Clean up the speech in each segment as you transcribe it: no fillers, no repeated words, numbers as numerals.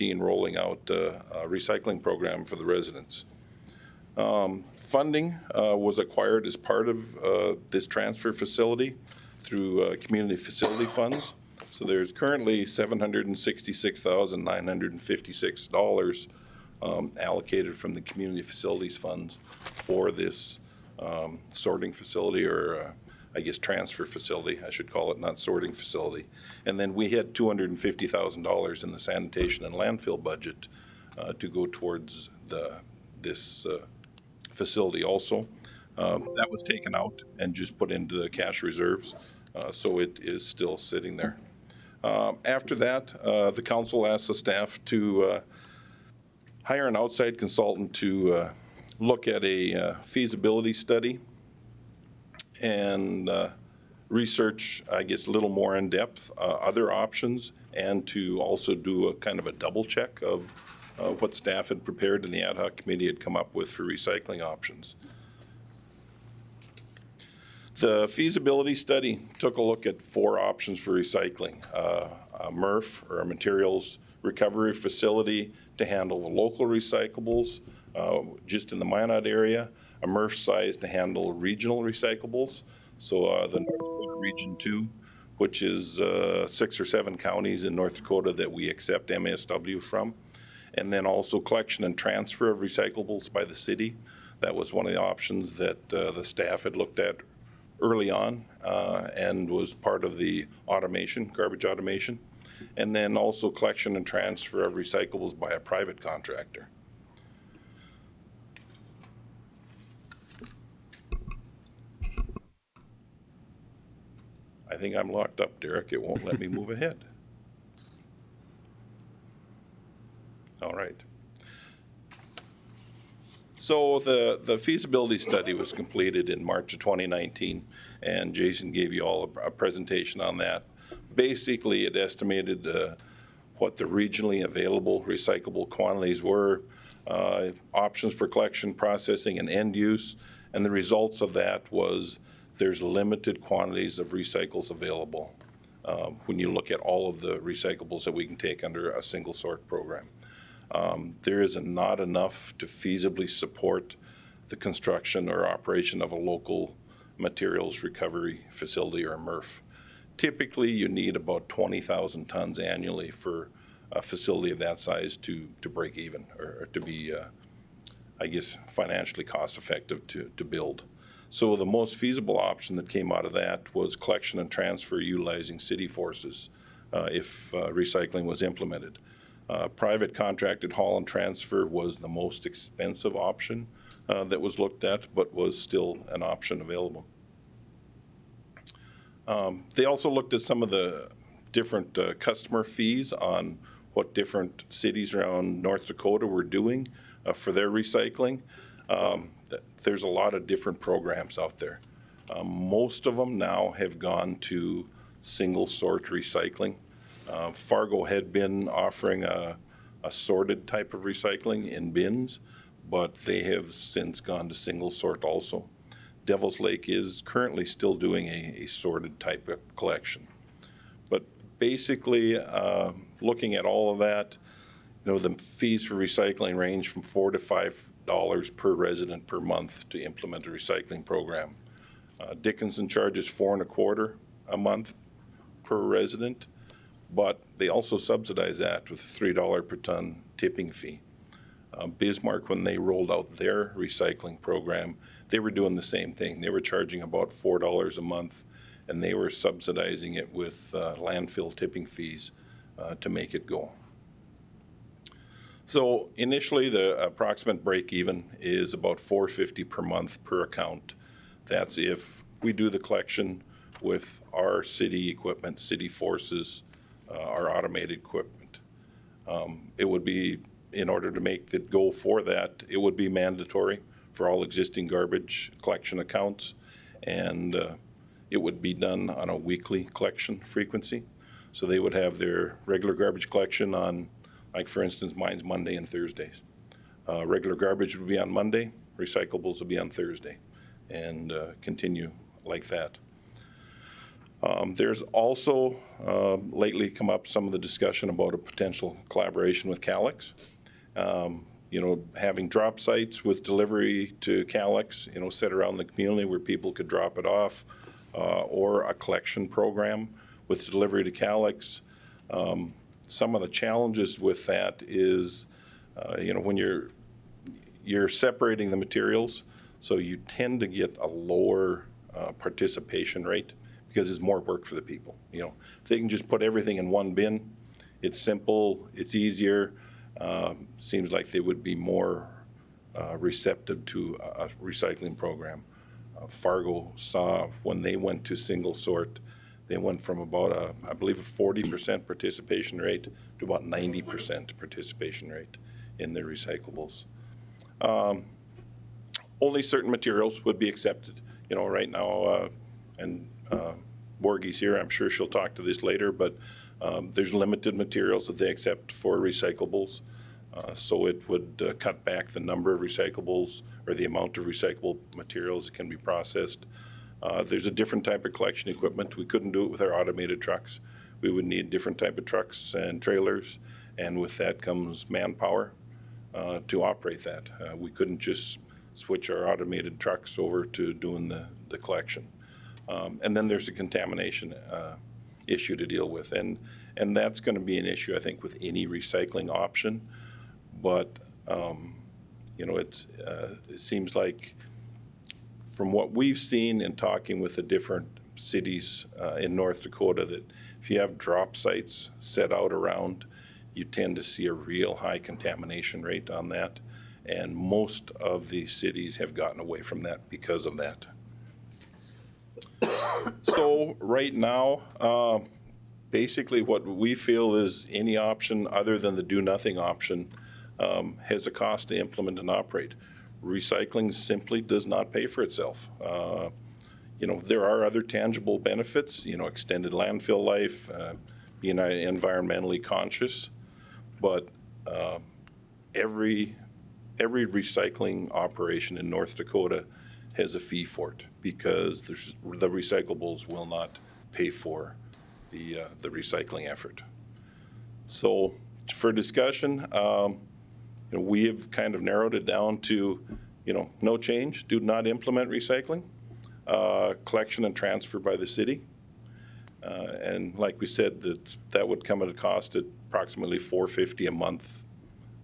2019 rolling out a recycling program for the residents. Funding was acquired as part of this transfer facility through community facility funds. So there's currently $766,956 allocated from the community facilities funds for this sorting facility, or I guess transfer facility, I should call it, not sorting facility. And then we had $250,000 in the sanitation and landfill budget to go towards this facility also. That was taken out and just put into the cash reserves, so it is still sitting there. After that, the council asked the staff to hire an outside consultant to look at a feasibility study and research, I guess, a little more in depth other options, and to also do a kind of a double check of what staff had prepared and the ad hoc committee had come up with for recycling options. The feasibility study took a look at 4 options for recycling. A MRF, or a materials recovery facility, to handle the local recyclables just in the Minot area, a MRF size to handle regional recyclables, so the North Dakota Region 2, which is 6 or 7 counties in North Dakota that we accept MSW from, and then also collection and transfer of recyclables by the city. That was one of the options that the staff had looked at early on and was part of the automation, garbage automation, and then also collection and transfer of recyclables by a private contractor. I think I'm locked up, Derek. It won't let me move ahead. All right. So the feasibility study was completed in March of 2019, and Jason gave you all a presentation on that. Basically, it estimated what the regionally available recyclable quantities were, options for collection, processing, and end use, and the results of that was there's limited quantities of recycles available when you look at all of the recyclables that we can take under a single sort program. There is not enough to feasibly support the construction or operation of a local materials recovery facility, or MRF. Typically, you need about 20,000 tons annually for a facility of that size to break even, or to be, I guess, financially cost effective to build. So the most feasible option that came out of that was collection and transfer utilizing city forces if recycling was implemented. Private contracted haul and transfer was the most expensive option that was looked at, but was still an option available. They also looked at some of the different customer fees on what different cities around North Dakota were doing for their recycling. There's a lot of different programs out there. Most of them now have gone to single sort recycling. Fargo had been offering a sorted type of recycling in bins, but they have since gone to single sort also. Devil's Lake is currently still doing a sorted type of collection. But basically, looking at all of that, the fees for recycling range from $4 to $5 per resident per month to implement a recycling program. Dickinson charges $4.25 a month per resident, but they also subsidize that with $3 per ton tipping fee. Bismarck, when they rolled out their recycling program, they were doing the same thing. They were charging about $4 a month, and they were subsidizing it with landfill tipping fees to make it go. So initially, the approximate break even is about $4.50 per month per account. That's if we do the collection with our city equipment, city forces, our automated equipment. It would be, in order to make it go for that, it would be mandatory for all existing garbage collection accounts, and it would be done on a weekly collection frequency. So they would have their regular garbage collection on, like for instance, mine's Monday and Thursdays. Regular garbage would be on Monday, recyclables would be on Thursday, and continue like that. There's also lately come up some of the discussion about a potential collaboration with Calix. Having drop sites with delivery to Calix, set around the community where people could drop it off, or a collection program with delivery to Calix. Some of the challenges with that is, when you're separating the materials, so you tend to get a lower participation rate because it's more work for the people. If they can just put everything in one bin, it's simple, it's easier. Seems like they would be more receptive to a recycling program. Fargo saw when they went to single sort, they went from about I believe a 40% participation rate to about 90% participation rate in their recyclables. Only certain materials would be accepted. Right now, and Borgie's here, I'm sure she'll talk to this later, but there's limited materials that they accept for recyclables. So it would cut back the number of recyclables or the amount of recyclable materials that can be processed. There's a different type of collection equipment. We couldn't do it with our automated trucks. We would need different type of trucks and trailers, and with that comes manpower to operate that. We couldn't just switch our automated trucks over to doing the collection. And then there's a contamination issue to deal with, and that's going to be an issue, I think, with any recycling option. But it seems like from what we've seen in talking with the different cities in North Dakota, that if you have drop sites set out around, you tend to see a real high contamination rate on that. And most of the cities have gotten away from that because of that. So right now, basically what we feel is any option other than the do-nothing option has a cost to implement and operate. Recycling simply does not pay for itself. There are other tangible benefits, extended landfill life, being environmentally conscious, but every recycling operation in North Dakota has a fee for it because the recyclables will not pay for the recycling effort. So for discussion, we have kind of narrowed it down to, no change, do not implement recycling, collection and transfer by the city. And like we said, that would come at a cost at approximately $450 a month.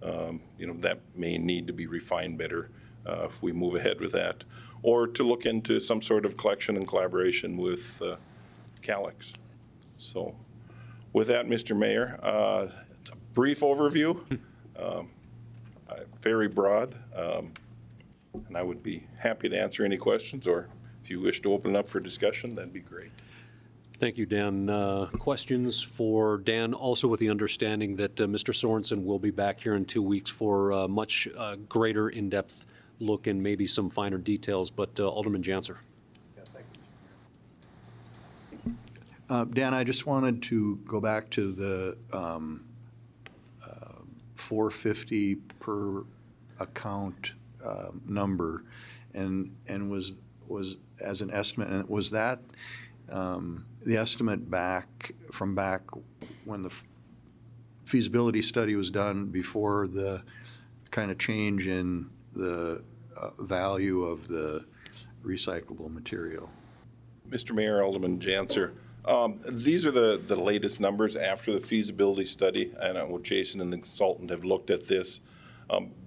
That may need to be refined better if we move ahead with that, or to look into some sort of collection and collaboration with Calix. So with that, Mr. Mayor, it's a brief overview, very broad, and I would be happy to answer any questions, or if you wish to open it up for discussion, that'd be great. Thank you, Dan. Questions for Dan, also with the understanding that Mr. Sorensen will be back here in 2 weeks for a much greater in-depth look and maybe some finer details, but Alderman Janser. Dan, I just wanted to go back to the $450 per account number, and was as an estimate, and was that the estimate back when the feasibility study was done before the kind of change in the value of the recyclable material? Mr. Mayor, Alderman Janser, these are the latest numbers after the feasibility study, and Jason and the consultant have looked at this.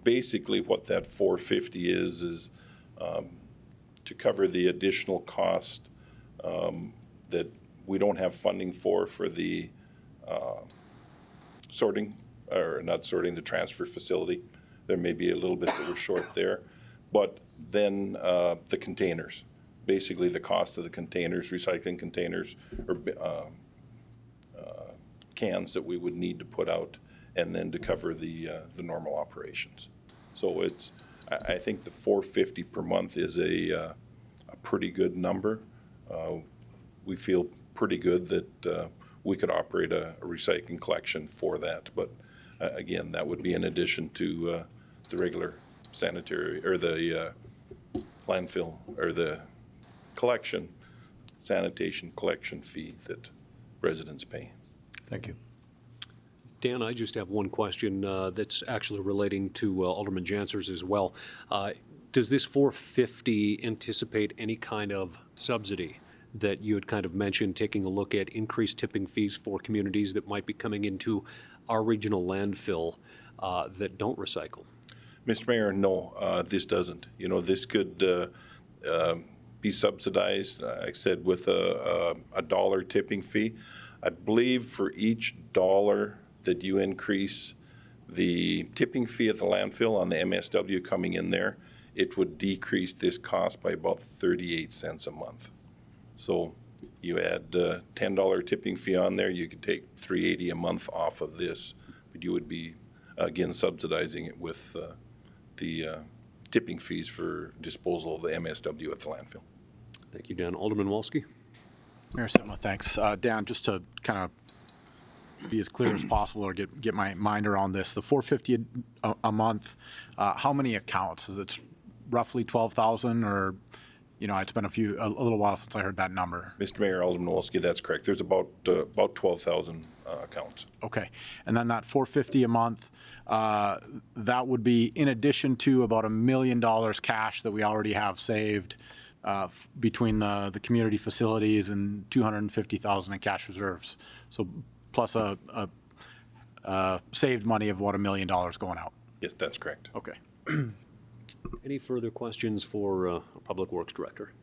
Basically, what that 450 is to cover the additional cost that we don't have funding for the the transfer facility. There may be a little bit that we're short there, but then the containers. Basically, the cost of the containers, recycling containers, or cans that we would need to put out, and then to cover the normal operations. So I think the $450 per month is a pretty good number. We feel pretty good that we could operate a recycling collection for that, but again, that would be in addition to the regular sanitary or the landfill or the collection sanitation collection fee that residents pay. Thank you. Dan, I just have one question that's actually relating to Alderman Jansers as well. Does this 450 anticipate any kind of subsidy that you had kind of mentioned, taking a look at increased tipping fees for communities that might be coming into our regional landfill that don't recycle? Mr. Mayor, no, this doesn't. You know, this could be subsidized, like I said, with a dollar tipping fee. I believe for each dollar that you increase the tipping fee at the landfill on the MSW coming in there, it would decrease this cost by about 38 cents a month. So you add $10 tipping fee on there, you could take $3.80 a month off of this, but you would be, again, subsidizing it with the tipping fees for disposal of the MSW at the landfill. Thank you, Dan. Alderman Walski? Mayor Sitma, thanks. Dan, just to kind of be as clear as possible or get my mind around this, the $450 a month, how many accounts? Is it roughly 12,000 or, you know, it's been a little while since I heard that number. Mr. Mayor, Alderman Wolski, that's correct. There's about 12,000 accounts. Okay. And then that $450 a month, that would be in addition to about $1 million cash that we already have saved between the community facilities and $250,000 in cash reserves. So plus a saved money of about $1 million going out. Yes, that's correct. Okay. Any further questions for our Public Works Director?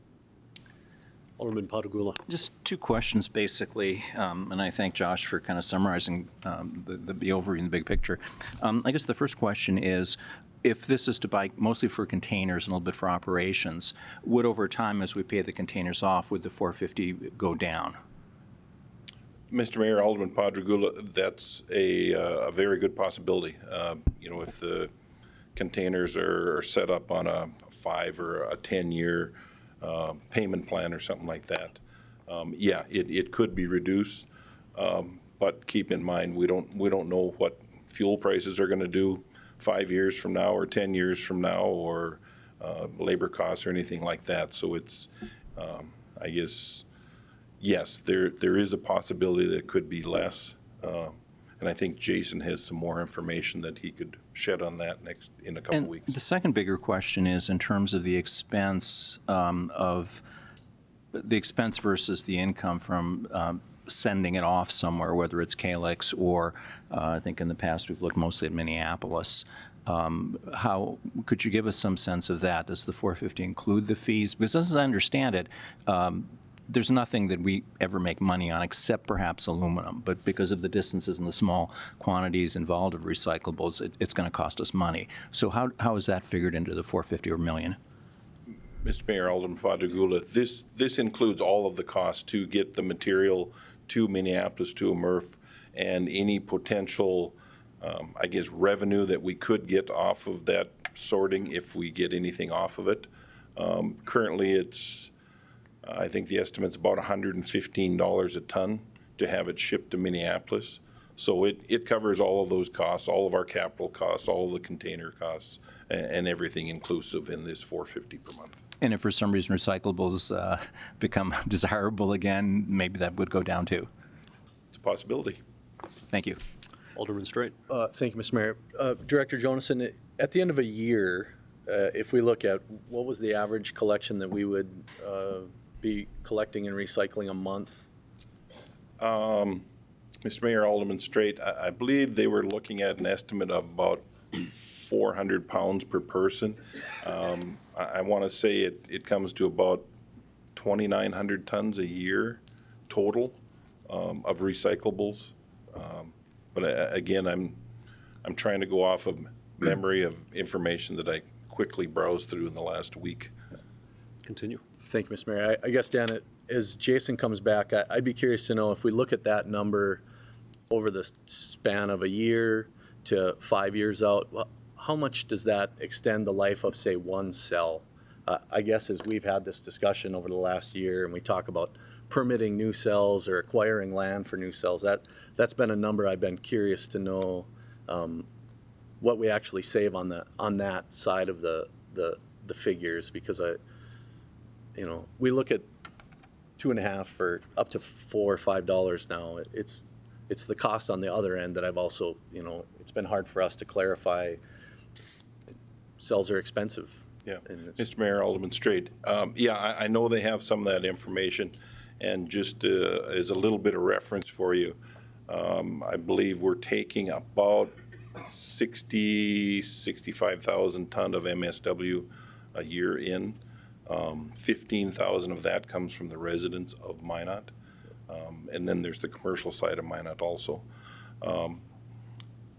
Alderman Patagula. Just two questions, basically, and I thank Josh for kind of summarizing the overview and the big picture. I guess the first question is, if this is to buy mostly for containers and a little bit for operations, would over time, as we pay the containers off, would the 450 go down? Mr. Mayor, Alderman Padragula, that's a very good possibility. You know, if the containers are set up on a 5 or a 10-year payment plan or something like that, yeah, it could be reduced. But keep in mind, we don't know what fuel prices are going to do 5 years from now or 10 years from now, or labor costs or anything like that. So it's, I guess, yes, there is a possibility that it could be less. And I think Jason has some more information that he could shed on that in a couple And weeks. the second bigger question is in terms of the expense versus the income from sending it off somewhere, whether it's Calyx or I think in the past we've looked mostly at Minneapolis. How could you give us some sense of that? Does the 450 include the fees? Because as I understand it, there's nothing that we ever make money on except perhaps aluminum, but because of the distances and the small quantities involved of recyclables, it's going to cost us money. So how is that figured into the 450 or million? Mr. Mayor, Alderman Padragula, this includes all of the costs to get the material to Minneapolis, to a MRF, and any potential, I guess, revenue that we could get off of that sorting if we get anything off of it. Currently, it's, I think the estimate's about $115 a ton to have it shipped to Minneapolis. So it covers all of those costs, all of our capital costs, all of the container costs, and everything inclusive in this $450 per month. And if for some reason recyclables become desirable again, maybe that would go down too. It's a possibility. Thank you. Alderman Straight. Thank you, Mr. Mayor. Director Jonason, at the end of a year, if we look at what was the average collection that we would be collecting and recycling a month? Mr. Mayor, Alderman Straight, I believe they were looking at an estimate of about 400 pounds per person. I want to say it comes to about 2,900 tons a year total of recyclables. But again, I'm trying to go off of memory of information that I quickly browsed through in the last week. Continue. Thank you, Mr. Mayor. I guess, Dan, as Jason comes back, I'd be curious to know if we look at that number over the span of a year to 5 years out, how much does that extend the life of, say, one cell? I guess as we've had this discussion over the last year and we talk about permitting new cells or acquiring land for new cells, that's been a number I've been curious to know what we actually save on that side of the figures, because we look at 2.5 or up to $4 or $5 now. It's the cost on the other end that I've also, it's been hard for us to clarify. Cells are expensive. Yeah, And it's- Mr. Mayor, Alderman Straight. Yeah, I know they have some of that information, and just as a little bit of reference for you, I believe we're taking about 65,000 ton of MSW a year in. 15,000 of that comes from the residents of Minot, and then there's the commercial side of Minot also.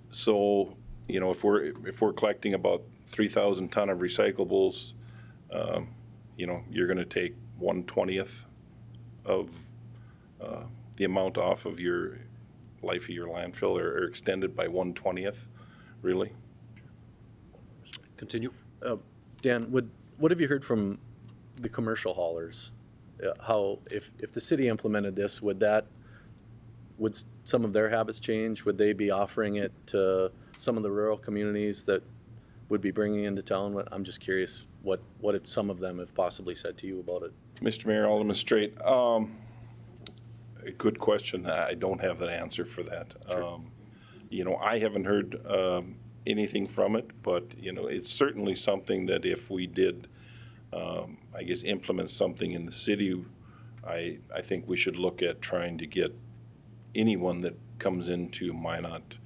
So, if we're collecting about 3,000 ton of recyclables, you're going to take 1/20th of the amount off of your life of your landfill, or extended by 1/20th, really. Continue. Dan, what have you heard from the commercial haulers? How, if the city implemented this, would some of their habits change? Would they be offering it to some of the rural communities that would be bringing into town? I'm just curious what if some of them have possibly said to you about it. Mr. Mayor, Alderman Straight, a good question. I don't have an answer for that. I haven't heard anything from it, but, it's certainly something that if we did, implement something in the city, I think we should look at trying to get anyone that comes into Minot,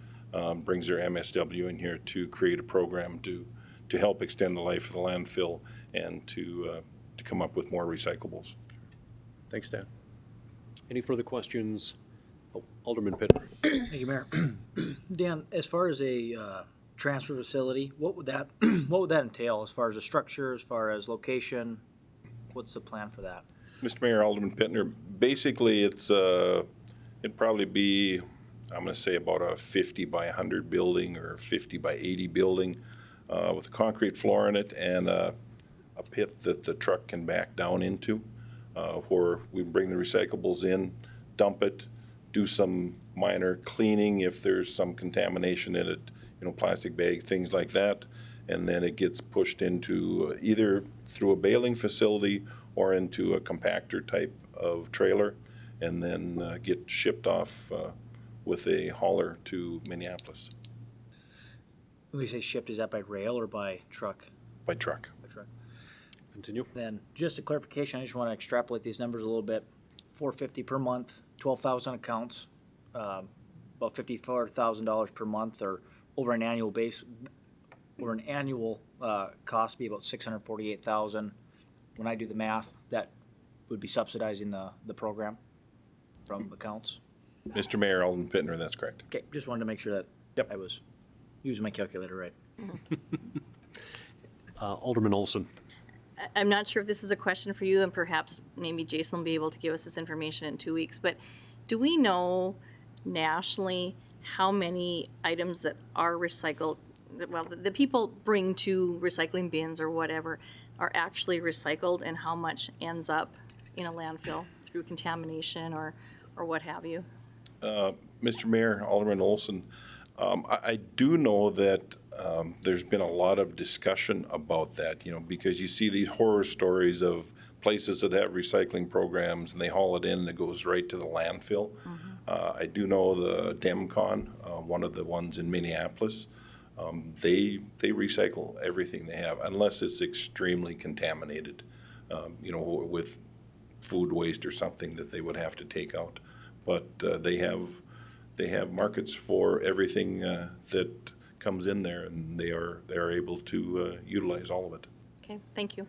brings their MSW in here, to create a program to help extend the life of the landfill and to come up with more recyclables. Thanks, Dan. Any further questions? Oh, Alderman Pittner. Thank you, Mayor. Dan, as far as a transfer facility, what would that entail as far as the structure, as far as location? What's the plan for that? Mr. Mayor, Alderman Pittner, basically it'd probably be, I'm going to say, about a 50 by 100 building or 50 by 80 building with a concrete floor in it and a pit that the truck can back down into, where we bring the recyclables in, dump it, do some minor cleaning if there's some contamination in it, plastic bag, things like that, and then it gets pushed into either through a baling facility or into a compactor type of trailer, and then get shipped off with a hauler to Minneapolis When you say shipped, is that by rail or by truck? by truck. By truck. Continue. Then, just a clarification, I just want to extrapolate these numbers a little bit. $450 per month, 12,000 accounts, about $54,000 per month, or over an annual base, or an annual cost be about $648,000. When I do the math, that would be subsidizing the program from accounts. Mr. Mayor, Alderman Pittner, that's correct. Okay, just wanted to make sure that Yep. I was using my calculator right. Alderman Olson. I'm not sure if this is a question for you, and perhaps maybe Jason will be able to give us this information in 2 weeks, but do we know nationally how many items that are recycled, the people bring to recycling bins or whatever, are actually recycled, and how much ends up in a landfill through contamination or what have you? Mr. Mayor, Alderman Olson, I do know that there's been a lot of discussion about that, because you see these horror stories of places that have recycling programs and they haul it in and it goes right to the landfill. I do know the DEMCON, one of the ones in Minneapolis, they recycle everything they have unless it's extremely contaminated, with food waste or something that they would have to take out. But they have markets for everything that comes in there, and they are able to utilize all of it. Okay, thank you.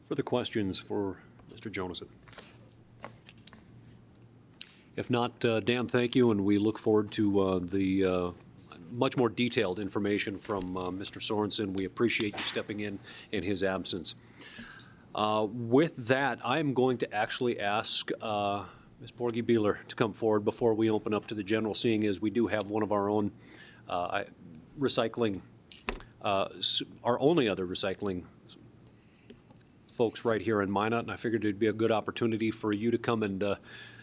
Further questions for Mr. Jonassen? If not, Dan, thank you, and we look forward to the much more detailed information from Mr. Sorensen. We appreciate you stepping in his absence. With that, I'm going to actually ask Ms. Borgie Beeler to come forward before we open up to the general, seeing as we do have one of our own recycling, our only other recycling folks right here in Minot, and I figured it'd be a good opportunity for you to come and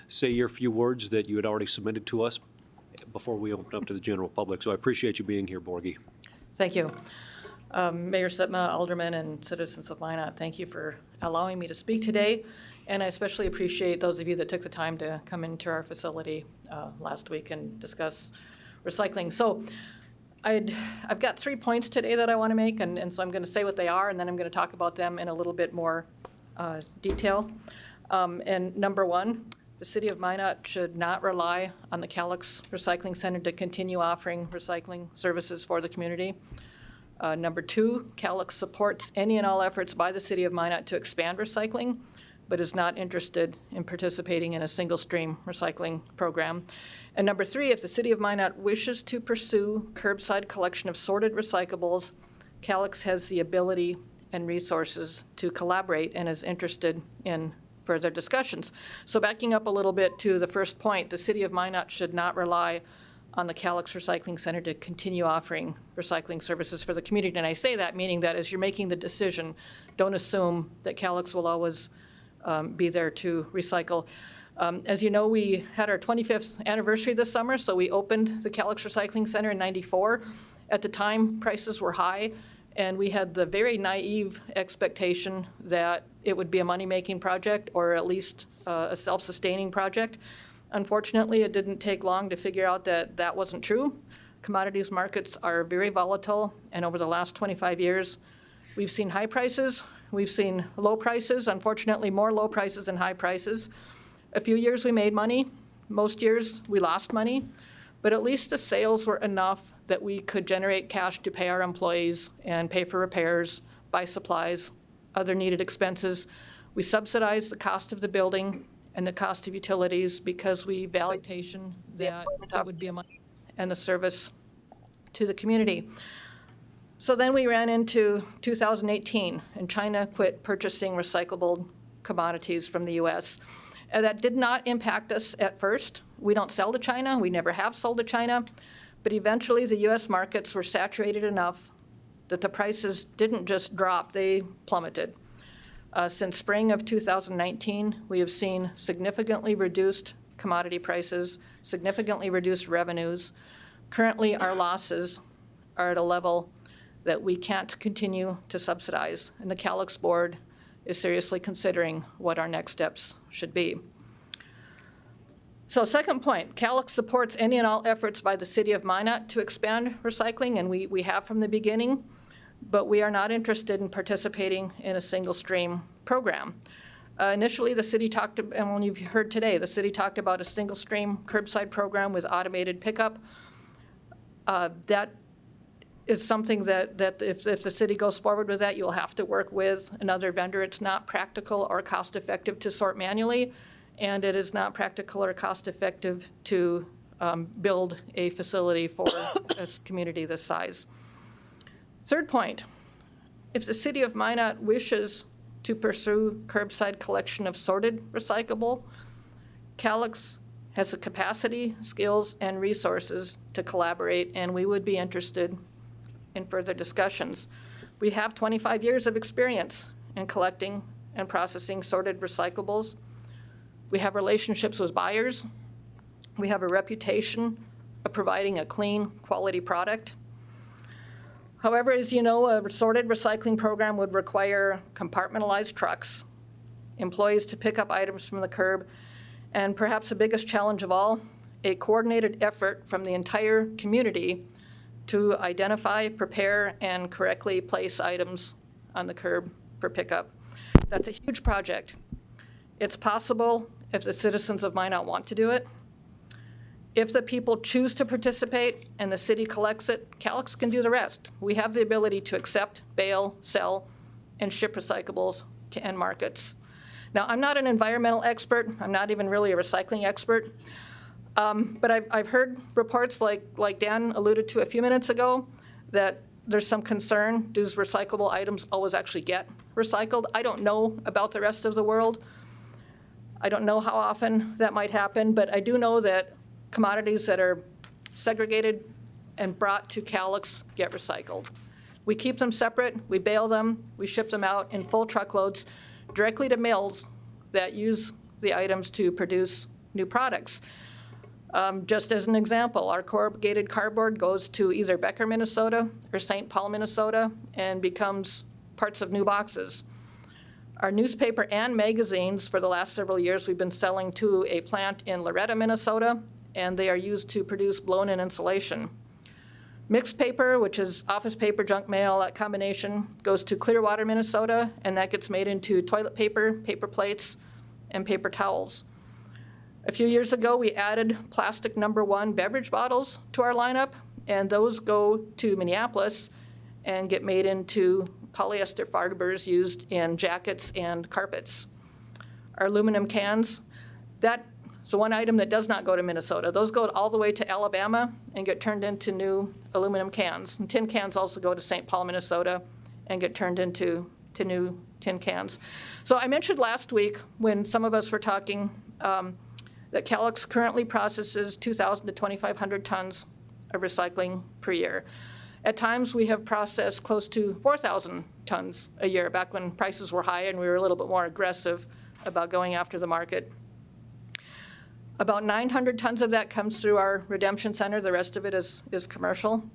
say your few words that you had already submitted to us before we open up to the general public. So I appreciate you being here, Borgie. Thank you. Mayor Sitma, aldermen, and citizens of Minot, thank you for allowing me to speak today. And I especially appreciate those of you that took the time to come into our facility last week and discuss recycling. So I've got 3 points today that I want to make, and so I'm going to say what they are, and then I'm going to talk about them in a little bit more detail. And number one, the city of Minot should not rely on the Calyx Recycling Center to continue offering recycling services for the community. Number two, Calyx supports any and all efforts by the city of Minot to expand recycling, but is not interested in participating in a single-stream recycling program. And number three, if the city of Minot wishes to pursue curbside collection of sorted recyclables, Calyx has the ability and resources to collaborate and is interested in further discussions. So backing up a little bit to the first point, the city of Minot should not rely on the Calyx Recycling Center to continue offering recycling services for the community. And I say that meaning that as you're making the decision, don't assume that Calyx will always be there to recycle. As you know, we had our 25th anniversary this summer, so we opened the Calyx Recycling Center in '94. At the time, prices were high, and we had the very naive expectation that it would be a money-making project or at least a self-sustaining project. Unfortunately, it didn't take long to figure out that that wasn't true. Commodities markets are very volatile, and over the last 25 years, we've seen high prices, we've seen low prices, unfortunately more low prices than high prices. A few years we made money, most years we lost money, but at least the sales were enough that we could generate cash to pay our employees and pay for repairs, buy supplies, other needed expenses. We subsidized the cost of the building and the cost of utilities because we valued that it would be a money and the service to the community. So then we ran into 2018, and China quit purchasing recyclable commodities from the U.S. And that did not impact us at first. We don't sell to China. We never have sold to China. But eventually, the U.S. markets were saturated enough that the prices didn't just drop, they plummeted. Since spring of 2019, we have seen significantly reduced commodity prices, significantly reduced revenues. Currently, our losses are at a level that we can't continue to subsidize, and the Calyx board is seriously considering what our next steps should be. So second point, Calyx supports any and all efforts by the city of Minot to expand recycling, and we have from the beginning, but we are not interested in participating in a single stream program. Initially, the city talked, and when you've heard today, the city talked about a single stream curbside program with automated pickup. That is something that if the city goes forward with that, you'll have to work with another vendor. It's not practical or cost effective to sort manually, and it is not practical or cost effective to build a facility for a community this size. Third point, if the city of Minot wishes to pursue curbside collection of sorted recyclable, Calyx has the capacity, skills, and resources to collaborate, and we would be interested in further discussions. We have 25 years of experience in collecting and processing sorted recyclables. We have relationships with buyers. We have a reputation of providing a clean, quality product. However, as you know, a sorted recycling program would require compartmentalized trucks, employees to pick up items from the curb, and perhaps the biggest challenge of all, a coordinated effort from the entire community to identify, prepare, and correctly place items on the curb for pickup. That's a huge project. It's possible if the citizens of Minot want to do it. If the people choose to participate and the city collects it, Calyx can do the rest. We have the ability to accept, bale, sell, and ship recyclables to end markets. Now, I'm not an environmental expert. I'm not even really a recycling expert. But I've heard reports like Dan alluded to a few minutes ago that there's some concern, does recyclable items always actually get recycled? I don't know about the rest of the world. I don't know how often that might happen, but I do know that commodities that are segregated and brought to Calyx get recycled. We keep them separate, we bale them, we ship them out in full truckloads directly to mills that use the items to produce new products. Just as an example, our corrugated cardboard goes to either Becker, Minnesota or St. Paul, Minnesota, and becomes parts of new boxes. Our newspaper and magazines, for the last several years, we've been selling to a plant in Loretta, Minnesota, and they are used to produce blown-in insulation. Mixed paper, which is office paper, junk mail, that combination, goes to Clearwater, Minnesota, and that gets made into toilet paper, paper plates, and paper towels. A few years ago, we added plastic #1 beverage bottles to our lineup, and those go to Minneapolis and get made into polyester fibers used in jackets and carpets. Our aluminum cans, that's the one item that does not go to Minnesota. Those go all the way to Alabama and get turned into new aluminum cans. And tin cans also go to St. Paul, Minnesota, and get turned into new tin cans. So I mentioned last week when some of us were talking that Calyx currently processes 2,000 to 2,500 tons of recycling per year. At times, we have processed close to 4,000 tons a year, back when prices were high and we were a little bit more aggressive about going after the market. About 900 tons of that comes through our redemption center. The rest of it is commercial.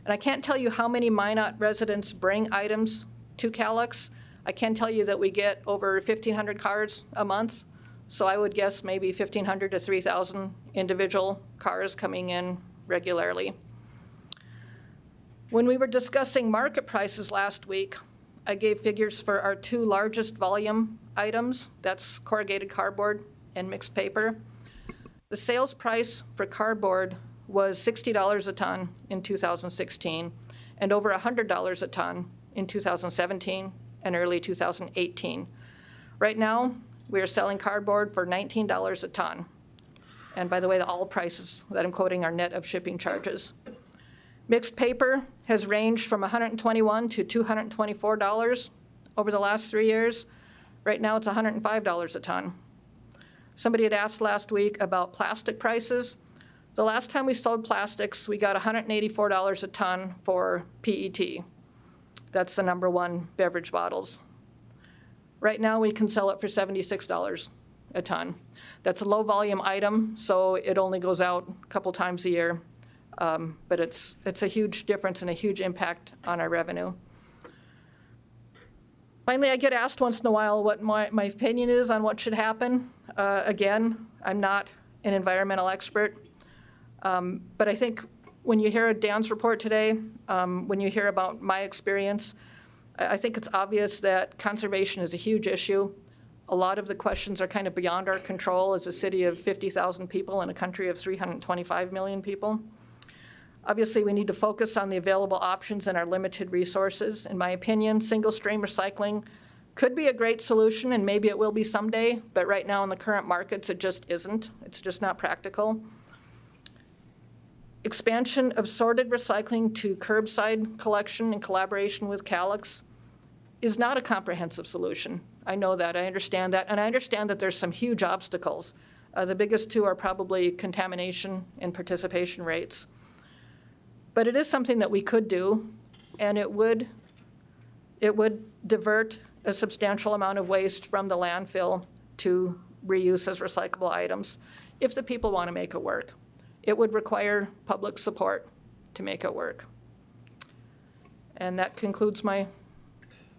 And I can't tell you how many Minot residents bring items to Calyx. I can tell you that we get over 1,500 cars a month. So I would guess maybe 1,500 to 3,000 individual cars coming in regularly. When we were discussing market prices last week, I gave figures for our two largest volume items. That's corrugated cardboard and mixed paper. The sales price for cardboard was $60 a ton in 2016 and over $100 a ton in 2017 and early 2018. Right now, we are selling cardboard for $19 a ton. And by the way, all prices that I'm quoting are net of shipping charges. Mixed paper has ranged from $121 to $224 over the last 3 years. Right now, it's $105 a ton. Somebody had asked last week about plastic prices. The last time we sold plastics, we got $184 a ton for PET. That's the #1 beverage bottles. Right now, we can sell it for $76 a ton. That's a low-volume item, so it only goes out a couple times a year. But it's a huge difference and a huge impact on our revenue. Finally, I get asked once in a while what my opinion is on what should happen. Again, I'm not an environmental expert, but I think when you hear Dan's report today, when you hear about my experience, I think it's obvious that conservation is a huge issue. A lot of the questions are kind of beyond our control as a city of 50,000 people in a country of 325 million people. Obviously, we need to focus on the available options and our limited resources. In my opinion, single-stream recycling could be a great solution, and maybe it will be someday, but right now in the current markets, it just isn't. It's just not practical. Expansion of sorted recycling to curbside collection in collaboration with Calyx is not a comprehensive solution. I know that, I understand that, and I understand that there's some huge obstacles. The biggest two are probably contamination and participation rates. But it is something that we could do, and it would divert a substantial amount of waste from the landfill to reuse as recyclable items if the people want to make it work. It would require public support to make it work. And that concludes my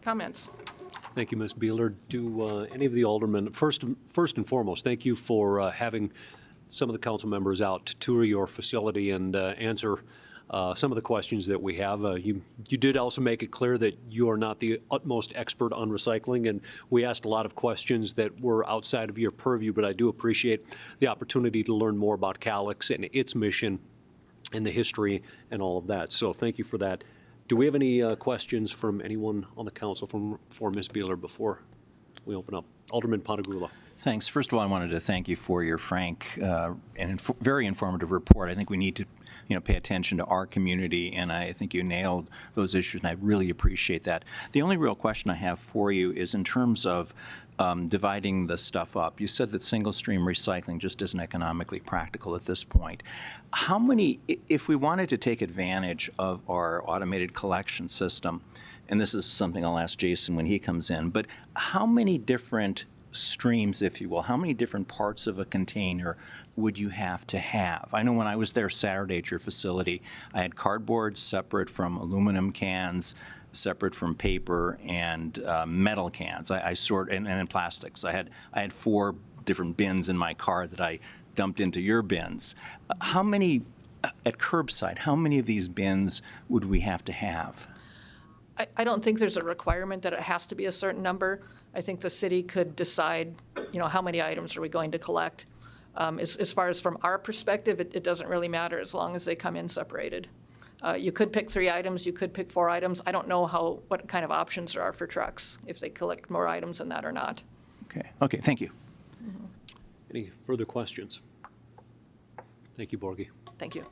comments. Thank you, Ms. Beeler. Do any of the aldermen, first and foremost, thank you for having some of the council members out to tour your facility and answer some of the questions that we have. You did also make it clear that you are not the utmost expert on recycling, and we asked a lot of questions that were outside of your purview, but I do appreciate the opportunity to learn more about Calyx and its mission and the history and all of that. So thank you for that. Do we have any questions from anyone on the council for Ms. Beeler before we open up? Alderman Pontegrulla. Thanks. First of all, I wanted to thank you for your frank and very informative report. I think we need to, pay attention to our community, and I think you nailed those issues, and I really appreciate that. The only real question I have for you is in terms of dividing the stuff up. You said that single-stream recycling just isn't economically practical at this point. How many, if we wanted to take advantage of our automated collection system, and this is something I'll ask Jason when he comes in, but how many different streams, if you will, how many different parts of a container would you have to have? I know when I was there Saturday at your facility, I had cardboard separate from aluminum cans, separate from paper, and metal cans. I sort and plastics. I had 4 different bins in my car that I dumped into your bins. How many at curbside? How many of these bins would we have to have? I don't think there's a requirement that it has to be a certain number. I think the city could decide, how many items are we going to collect. As far as from our perspective, it doesn't really matter as long as they come in separated. You could pick 3 items, you could pick 4 items. I don't know what kind of options there are for trucks, if they collect more items than that or not. Okay, thank you. Any further questions? Thank you, Borgie. Thank you.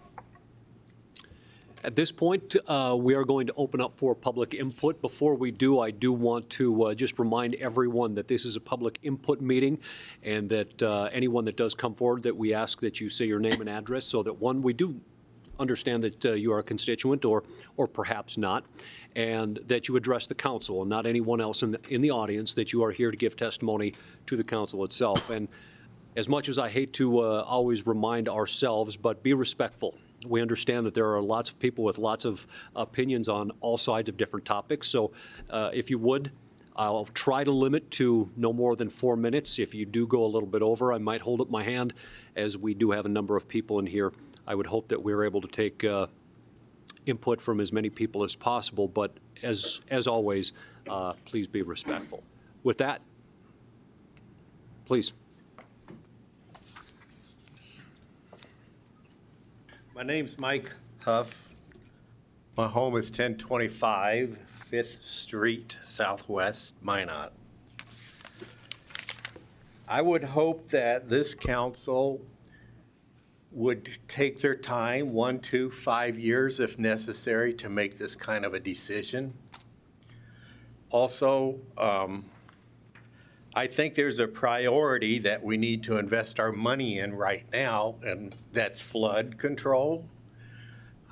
At this point, we are going to open up for public input. Before we do, I do want to just remind everyone that this is a public input meeting, and that anyone that does come forward, that we ask that you say your name and address, so that, one, we do understand that you are a constituent, or perhaps not, and that you address the council and not anyone else in the audience, that you are here to give testimony to the council itself. And as much as I hate to always remind ourselves, but be respectful. We understand that there are lots of people with lots of opinions on all sides of different topics. So if you would, I'll try to limit to no more than 4 minutes. If you do go a little bit over, I might hold up my hand, as we do have a number of people in here. I would hope that we're able to take input from as many people as possible, but as always, please be respectful. With that, please. My name's Mike Huff. My home is 1025 5th Street Southwest, Minot. I would hope that this council would take their time, 1 to 5 years if necessary, to make this kind of a decision. Also, I think there's a priority that we need to invest our money in right now, and that's flood control.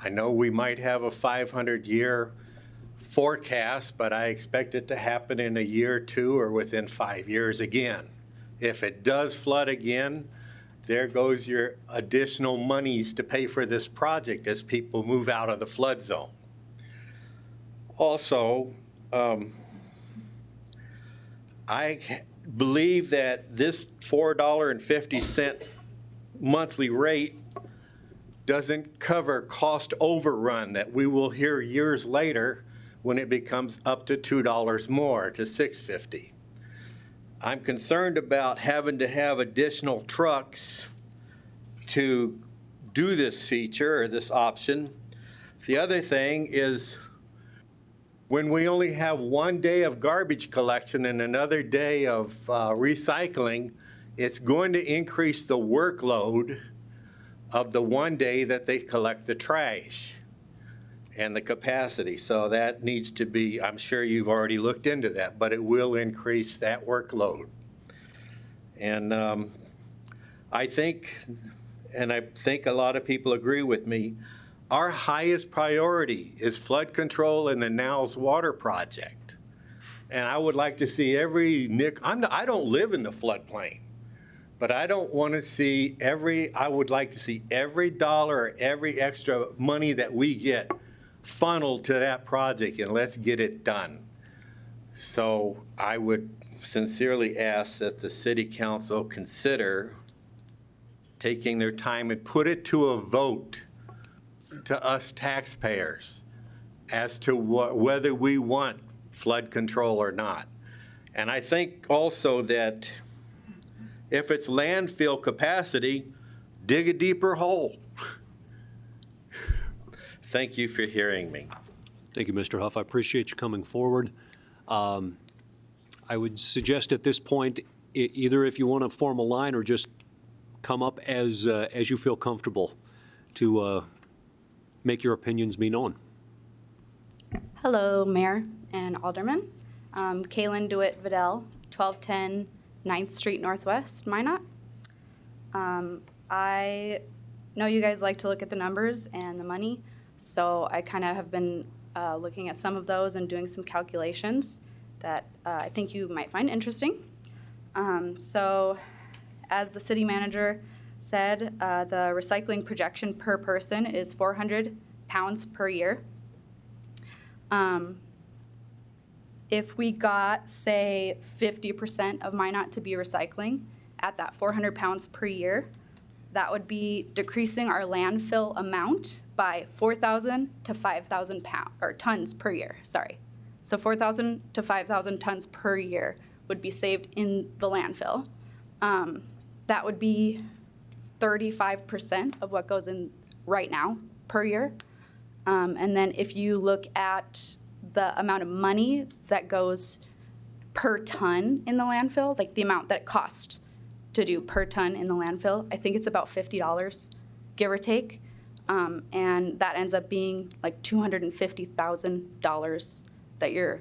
I know we might have a 500-year forecast, but I expect it to happen in a year or 2 or within 5 years again. If it does flood again, there goes your additional monies to pay for this project as people move out of the flood zone. Also, I believe that this $4.50 monthly rate doesn't cover cost overrun that we will hear years later when it becomes up to $2 more to $6.50. I'm concerned about having to have additional trucks to do this feature or this option. The other thing is, when we only have 1 day of garbage collection and another day of recycling, it's going to increase the workload of the 1 day that they collect the trash and the capacity. So that needs to be, I'm sure you've already looked into that, but it will increase that workload. And I think a lot of people agree with me, our highest priority is flood control and the Niles Water Project. And I would like to see every I don't live in the floodplain, but I don't want to see I would like to see every dollar or every extra money that we get funneled to that project, and let's get it done. So I would sincerely ask that the city council consider taking their time and put it to a vote to us taxpayers as to whether we want flood control or not. And I think also that if it's landfill capacity, dig a deeper hole. Thank you for hearing me. Thank you, Mr. Huff. I appreciate you coming forward. I would suggest at this point, either if you want to form a line or just come up as you feel comfortable to make your opinions be known. Hello, Mayor and Alderman. Kaylin DeWitt Vidal, 1210 9th Street Northwest, Minot. I know you guys like to look at the numbers and the money, so I kind of have been looking at some of those and doing some calculations that I think you might find interesting. So as the city manager said, the recycling projection per person is 400 pounds per year. If we got, say, 50% of Minot to be recycling at that 400 pounds per year, that would be decreasing our landfill amount by 4,000 to 5,000 tons per year, sorry. So 4,000 to 5,000 tons per year would be saved in the landfill. That would be 35% of what goes in right now per year. And then if you look at the amount of money that goes per ton in the landfill, like the amount that it costs to do per ton in the landfill, I think it's about $50, give or take. And that ends up being like $250,000 that you're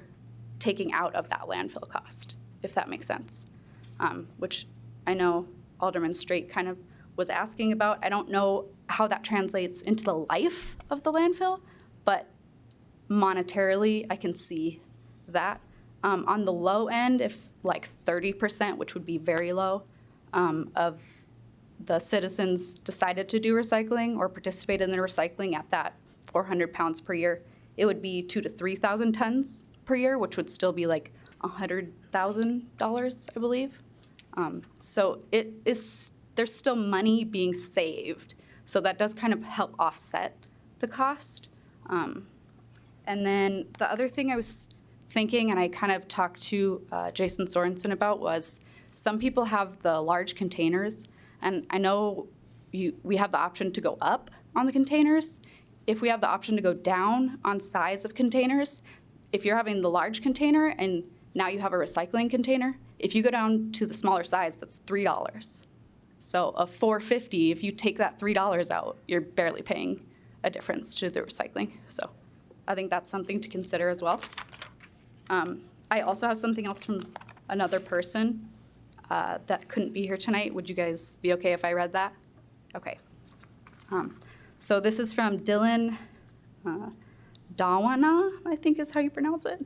taking out of that landfill cost, if that makes sense. Which I know Alderman Straight kind of was asking about. I don't know how that translates into the life of the landfill, but monetarily, I can see that. On the low end, if like 30%, which would be very low, of the citizens decided to do recycling or participate in the recycling at that 400 pounds per year, it would be 2,000 to 3,000 tons per year, which would still be like $100,000, I believe. So there's still money being saved. So that does kind of help offset the cost. And then the other thing I was thinking, and I kind of talked to Jason Sorensen about, was some people have the large containers, and I know we have the option to go up on the containers. If we have the option to go down on size of containers, if you're having the large container and now you have a recycling container, if you go down to the smaller size, that's $3. So a $4.50, if you take that $3 out, you're barely paying a difference to the recycling. So I think that's something to consider as well. I also have something else from another person that couldn't be here tonight. Would you guys be okay if I read that? Okay. So this is from Dylan Dawana, I think is how you pronounce it.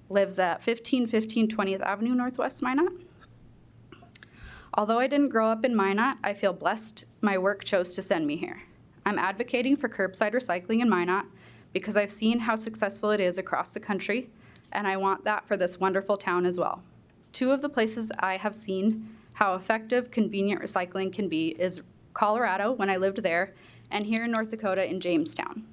Lives at 1515 20th Avenue Northwest, Minot. Although I didn't grow up in Minot, I feel blessed my work chose to send me here. I'm advocating for curbside recycling in Minot because I've seen how successful it is across the country, and I want that for this wonderful town as well. Two of the places I have seen how effective, convenient recycling can be is Colorado, when I lived there, and here in North Dakota in Jamestown.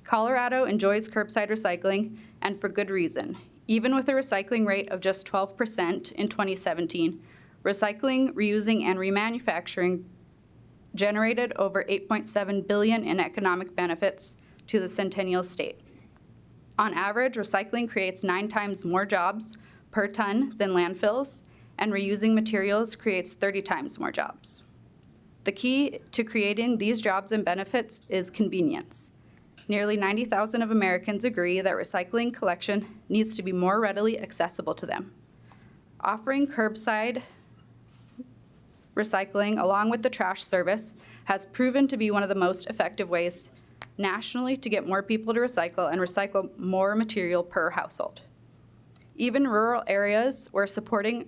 Colorado enjoys curbside recycling, and for good reason. Even with a recycling rate of just 12% in 2017, recycling, reusing, and remanufacturing generated over $8.7 billion in economic benefits to the Centennial State. On average, recycling creates 9 times more jobs per ton than landfills, and reusing materials creates 30 times more jobs. The key to creating these jobs and benefits is convenience. Nearly 90,000 of Americans agree that recycling collection needs to be more readily accessible to them. Offering curbside recycling along with the trash service has proven to be one of the most effective ways nationally to get more people to recycle and recycle more material per household. Even rural areas where supporting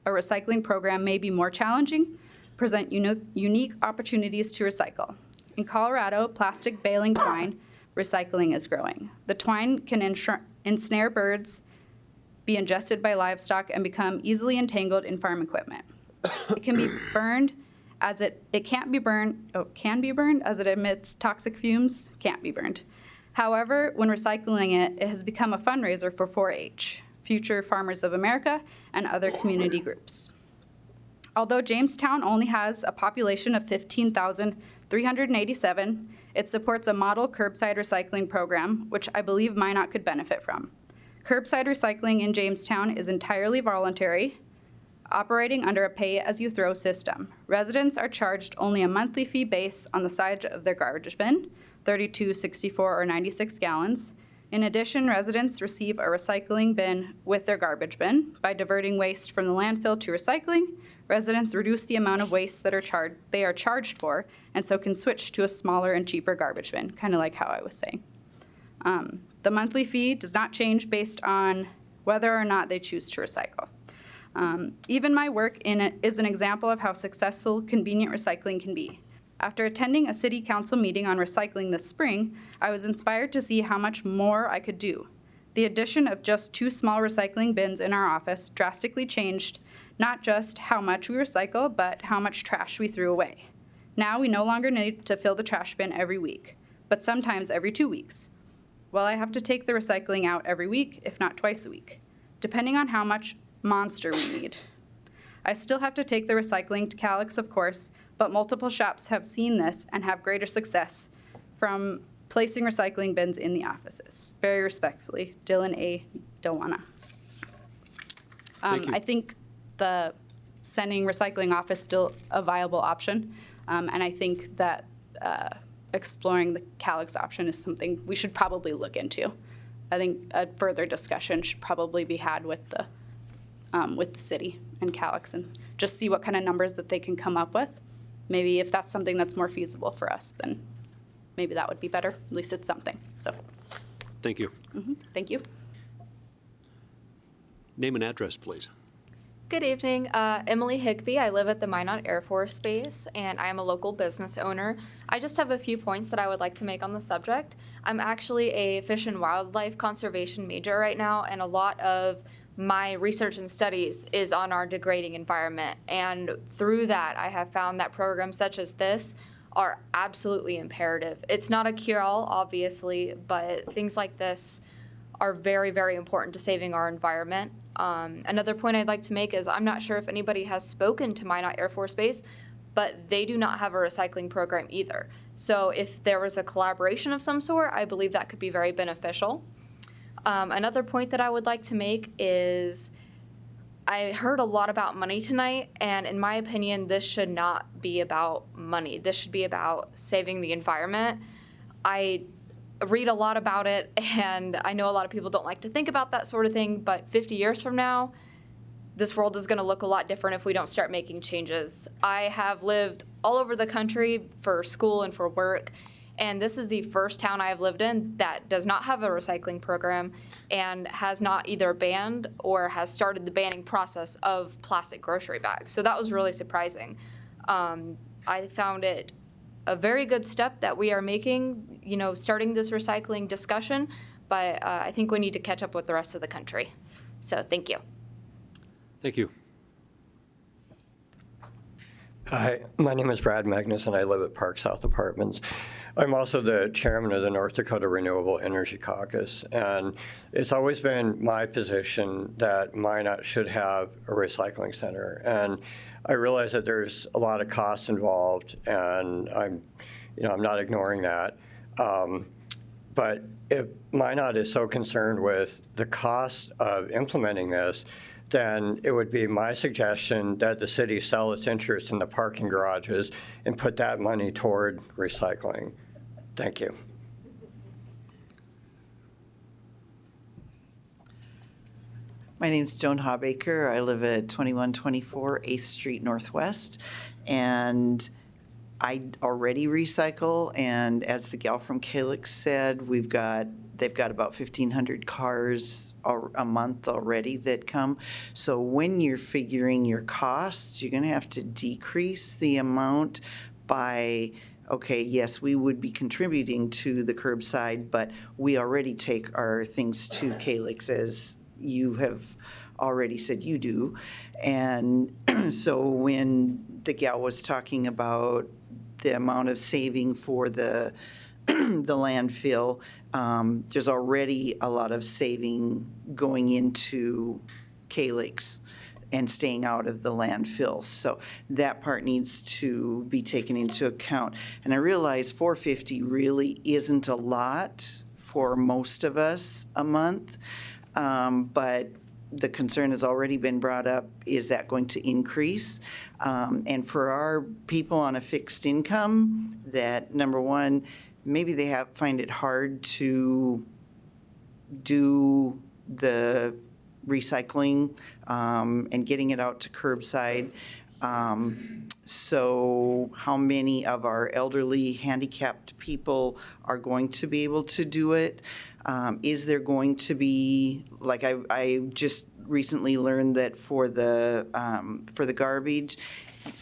a recycling program may be more challenging present unique opportunities to recycle. In Colorado, plastic baling twine recycling is growing. The twine can ensnare birds, be ingested by livestock, and become easily entangled in farm equipment. It can be burned as it can be burned as it emits toxic fumes, can't be burned. However, when recycling it, it has become a fundraiser for 4-H, Future Farmers of America, and other community groups. Although Jamestown only has a population of 15,387, it supports a model curbside recycling program, which I believe Minot could benefit from. Curbside recycling in Jamestown is entirely voluntary, operating under a pay-as-you-throw system. Residents are charged only a monthly fee based on the size of their garbage bin, 32, 64, or 96 gallons. In addition, residents receive a recycling bin with their garbage bin. By diverting waste from the landfill to recycling, residents reduce the amount of waste that they are charged for, and so can switch to a smaller and cheaper garbage bin, kind of like how I was saying. The monthly fee does not change based on whether or not they choose to recycle. Even my work in it is an example of how successful convenient recycling can be. After attending a city council meeting on recycling this spring, I was inspired to see how much more I could do. The addition of just 2 small recycling bins in our office drastically changed not just how much we recycle, but how much trash we threw away. Now we no longer need to fill the trash bin every week, but sometimes every 2 weeks. Well, I have to take the recycling out every week, if not twice a week, depending on how much monster we need. I still have to take the recycling to Calix, of course, but multiple shops have seen this and have greater success from placing recycling bins in the offices. Very respectfully, Dylan A. Dewana. Thank you. I think the sending recycling off is still a viable option, and I think that exploring the Calix option is something we should probably look into. I think a further discussion should probably be had with the city and Calix and just see what kind of numbers that they can come up with. Maybe if that's something that's more feasible for us, then maybe that would be better. At least it's something. So, Thank you. thank you. Name and address, please. Good evening. Emily Higby. I live at the Minot Air Force Base, and I am a local business owner. I just have a few points that I would like to make on the subject. I'm actually a fish and wildlife conservation major right now, and a lot of my research and studies is on our degrading environment. And through that, I have found that programs such as this are absolutely imperative. It's not a cure-all, obviously, but things like this are very, very important to saving our environment. Another point I'd like to make is I'm not sure if anybody has spoken to Minot Air Force Base, but they do not have a recycling program either. So if there was a collaboration of some sort, I believe that could be very beneficial. Another point that I would like to make is I heard a lot about money tonight, and in my opinion, this should not be about money. This should be about saving the environment. I read a lot about it, and I know a lot of people don't like to think about that sort of thing, but 50 years from now, this world is going to look a lot different if we don't start making changes. I have lived all over the country for school and for work, and this is the first town I have lived in that does not have a recycling program and has not either banned or has started the banning process of plastic grocery bags. So that was really surprising. I found it a very good step that we are making, starting this recycling discussion, but I think we need to catch up with the rest of the country. So thank you. Thank you. Hi, my name is Brad Magnus, and I live at Park South Apartments. I'm also the chairman of the North Dakota Renewable Energy Caucus, and it's always been my position that Minot should have a recycling center. And I realize that there's a lot of costs involved, and I'm not ignoring that. But if Minot is so concerned with the cost of implementing this, then it would be my suggestion that the city sell its interest in the parking garages and put that money toward recycling. Thank you. My name's Joan Hawbaker. I live at 2124 8th Street Northwest, and I already recycle, and as the gal from Calix said, they've got about 1,500 cars a month already that come. So when you're figuring your costs, you're going to have to decrease the amount by, okay, yes, we would be contributing to the curbside, but we already take our things to Calix, as you have already said you do. And so when the gal was talking about the amount of saving for the landfill, there's already a lot of saving going into Calix and staying out of the landfill. So that part needs to be taken into account. And I realize $450 really isn't a lot for most of us a month, but the concern has already been brought up, is that going to increase? And for our people on a fixed income, that, number one, maybe they find it hard to do the recycling and getting it out to curbside. So how many of our elderly, handicapped people are going to be able to do it? Is there going to be, like I just recently learned that for the garbage,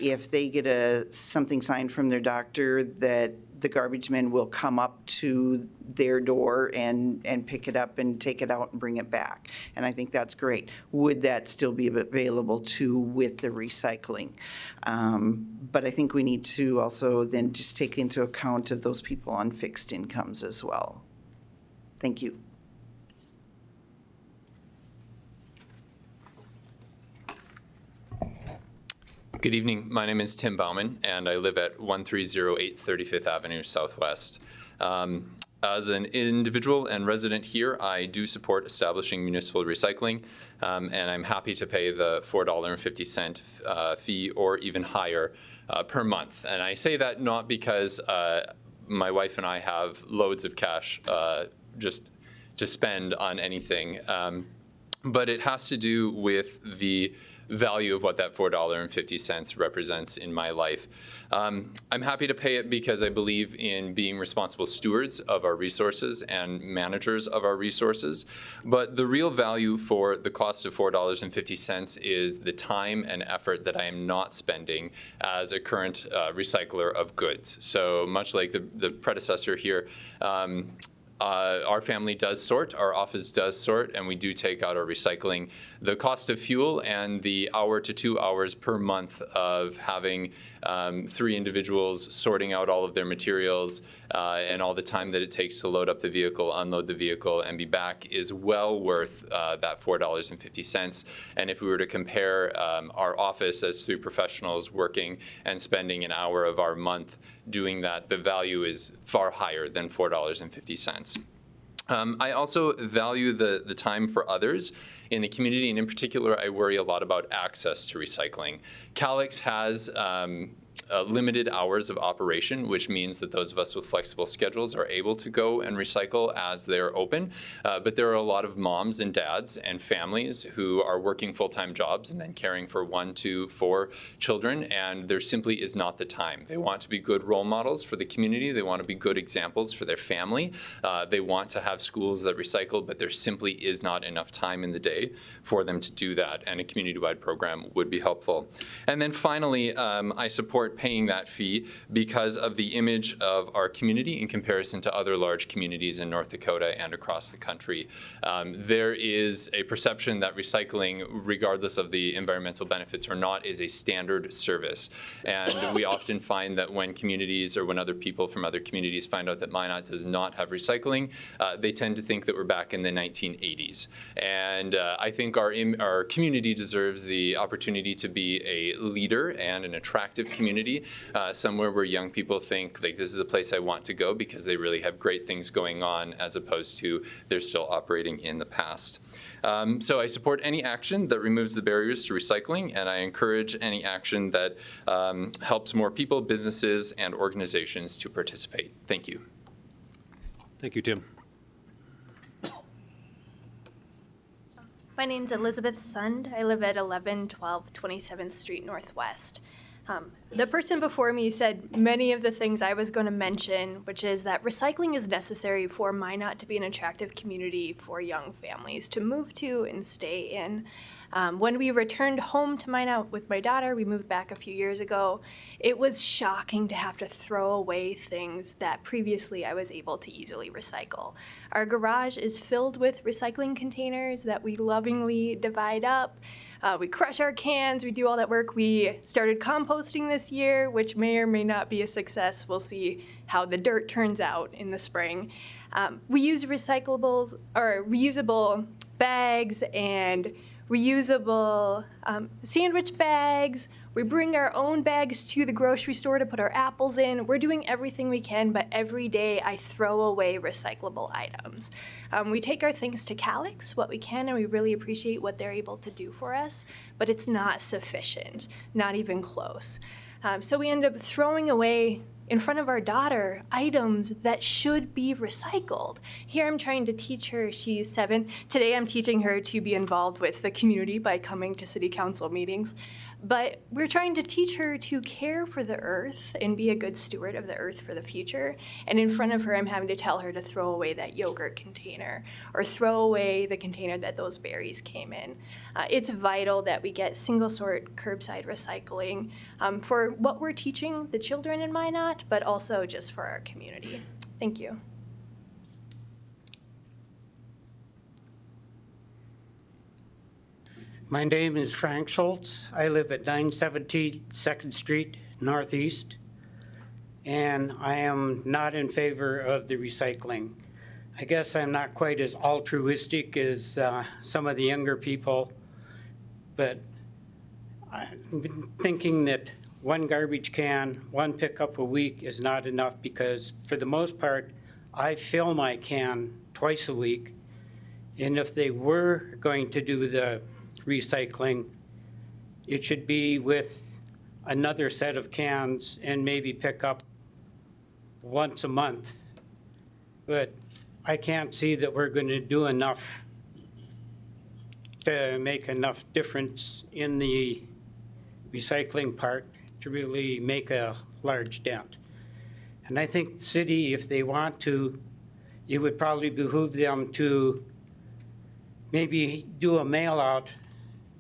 if they get something signed from their doctor, that the garbage men will come up to their door and pick it up and take it out and bring it back. And I think that's great. Would that still be available too with the recycling? But I think we need to also then just take into account of those people on fixed incomes as well. Thank you. Good evening. My name is Tim Bauman, and I live at 1308 35th Avenue Southwest. As an individual and resident here, I do support establishing municipal recycling, and I'm happy to pay the $4.50 fee or even higher per month. And I say that not because my wife and I have loads of cash just to spend on anything, but it has to do with the value of what that $4.50 represents in my life. I'm happy to pay it because I believe in being responsible stewards of our resources and managers of our resources. But the real value for the cost of $4.50 is the time and effort that I am not spending as a current recycler of goods. So much like the predecessor here, our family does sort, our office does sort, and we do take out our recycling. The cost of fuel and the hour to 2 hours per month of having 3 individuals sorting out all of their materials and all the time that it takes to load up the vehicle, unload the vehicle, and be back is well worth that $4.50. And if we were to compare our office as 3 professionals working and spending an hour of our month doing that, the value is far higher than $4.50. I also value the time for others in the community, and in particular, I worry a lot about access to recycling. Calix has limited hours of operation, which means that those of us with flexible schedules are able to go and recycle as they're open. But there are a lot of moms and dads and families who are working full-time jobs and then caring for 1, 2, 4 children, and there simply is not the time. They want to be good role models for the community. They want to be good examples for their family. They want to have schools that recycle, but there simply is not enough time in the day for them to do that, and a community-wide program would be helpful. And then finally, I support paying that fee because of the image of our community in comparison to other large communities in North Dakota and across the country. There is a perception that recycling, regardless of the environmental benefits or not, is a standard service. And we often find that when communities or when other people from other communities find out that Minot does not have recycling, they tend to think that we're back in the 1980s. And I think our community deserves the opportunity to be a leader and an attractive community, somewhere where young people think, like, this is a place I want to go because they really have great things going on, as opposed to they're still operating in the past. So I support any action that removes the barriers to recycling, and I encourage any action that helps more people, businesses, and organizations to participate. Thank you. Thank you, Tim. My name's Elizabeth Sund. I live at 1112 27th Street Northwest. The person before me said many of the things I was going to mention, which is that recycling is necessary for Minot to be an attractive community for young families to move to and stay in. When we returned home to Minot with my daughter, we moved back a few years ago, it was shocking to have to throw away things that previously I was able to easily recycle. Our garage is filled with recycling containers that we lovingly divide up. We crush our cans, we do all that work. We started composting this year, which may or may not be a success. We'll see how the dirt turns out in the spring. We use recyclables or reusable bags and reusable sandwich bags. We bring our own bags to the grocery store to put our apples in. We're doing everything we can, but every day I throw away recyclable items. We take our things to Calix, what we can, and we really appreciate what they're able to do for us, but it's not sufficient, not even close. So we end up throwing away in front of our daughter items that should be recycled. Here I'm trying to teach her, she's 7. Today I'm teaching her to be involved with the community by coming to city council meetings. But we're trying to teach her to care for the earth and be a good steward of the earth for the future. And in front of her, I'm having to tell her to throw away that yogurt container or throw away the container that those berries came in. It's vital that we get single sort curbside recycling for what we're teaching the children in Minot, but also just for our community. Thank you. My name is Frank Schultz. I live at 917 2nd Street Northeast, and I am not in favor of the recycling. I guess I'm not quite as altruistic as some of the younger people, but I've been thinking that one garbage can, one pickup a week is not enough because for the most part, I fill my can twice a week. And if they were going to do the recycling, it should be with another set of cans and maybe pick up once a month. But I can't see that we're going to do enough to make enough difference in the recycling part to really make a large dent. And I think the city, if they want to, it would probably behoove them to maybe do a mail out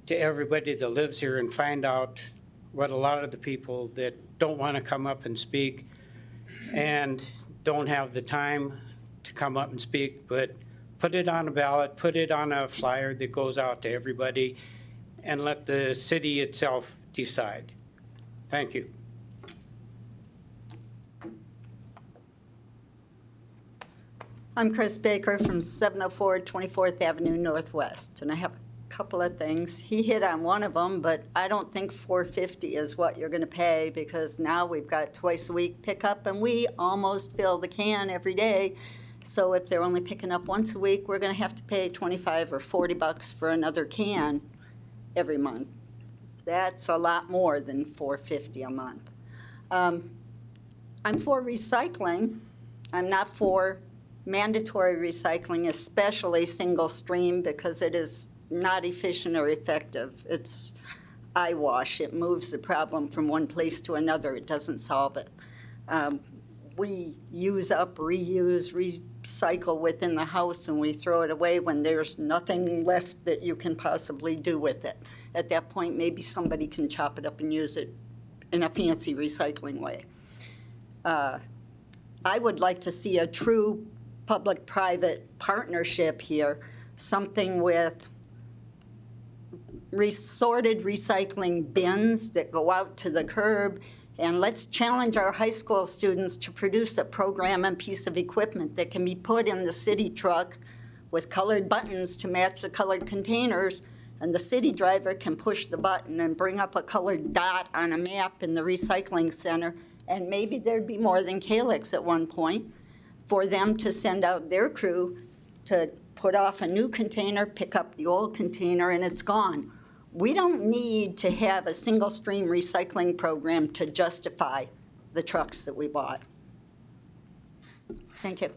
to everybody that lives here and find out what a lot of the people that don't want to come up and speak and don't have the time to come up and speak, but put it on a ballot, put it on a flyer that goes out to everybody, and let the city itself decide. Thank you. I'm Chris Baker from 704 24th Avenue Northwest, and I have a couple of things. He hit on one of them, but I don't think $4.50 is what you're going to pay because now we've got twice a week pickup, and we almost fill the can every day. So if they're only picking up once a week, we're going to have to pay $25 or $40 for another can every month. That's a lot more than $4.50 a month. I'm for recycling. I'm not for mandatory recycling, especially single stream, because it is not efficient or effective. It's eyewash. It moves the problem from one place to another. It doesn't solve it. We use up, reuse, recycle within the house, and we throw it away when there's nothing left that you can possibly do with it. At that point, maybe somebody can chop it up and use it in a fancy recycling way. I would like to see a true public-private partnership here, something with sorted recycling bins that go out to the curb, and let's challenge our high school students to produce a program and piece of equipment that can be put in the city truck with colored buttons to match the colored containers, and the city driver can push the button and bring up a colored dot on a map in the recycling center, and maybe there'd be more than Calyx at one point, for them to send out their crew to put off a new container, pick up the old container, and it's gone. We don't need to have a single stream recycling program to justify the trucks that we bought. Thank you.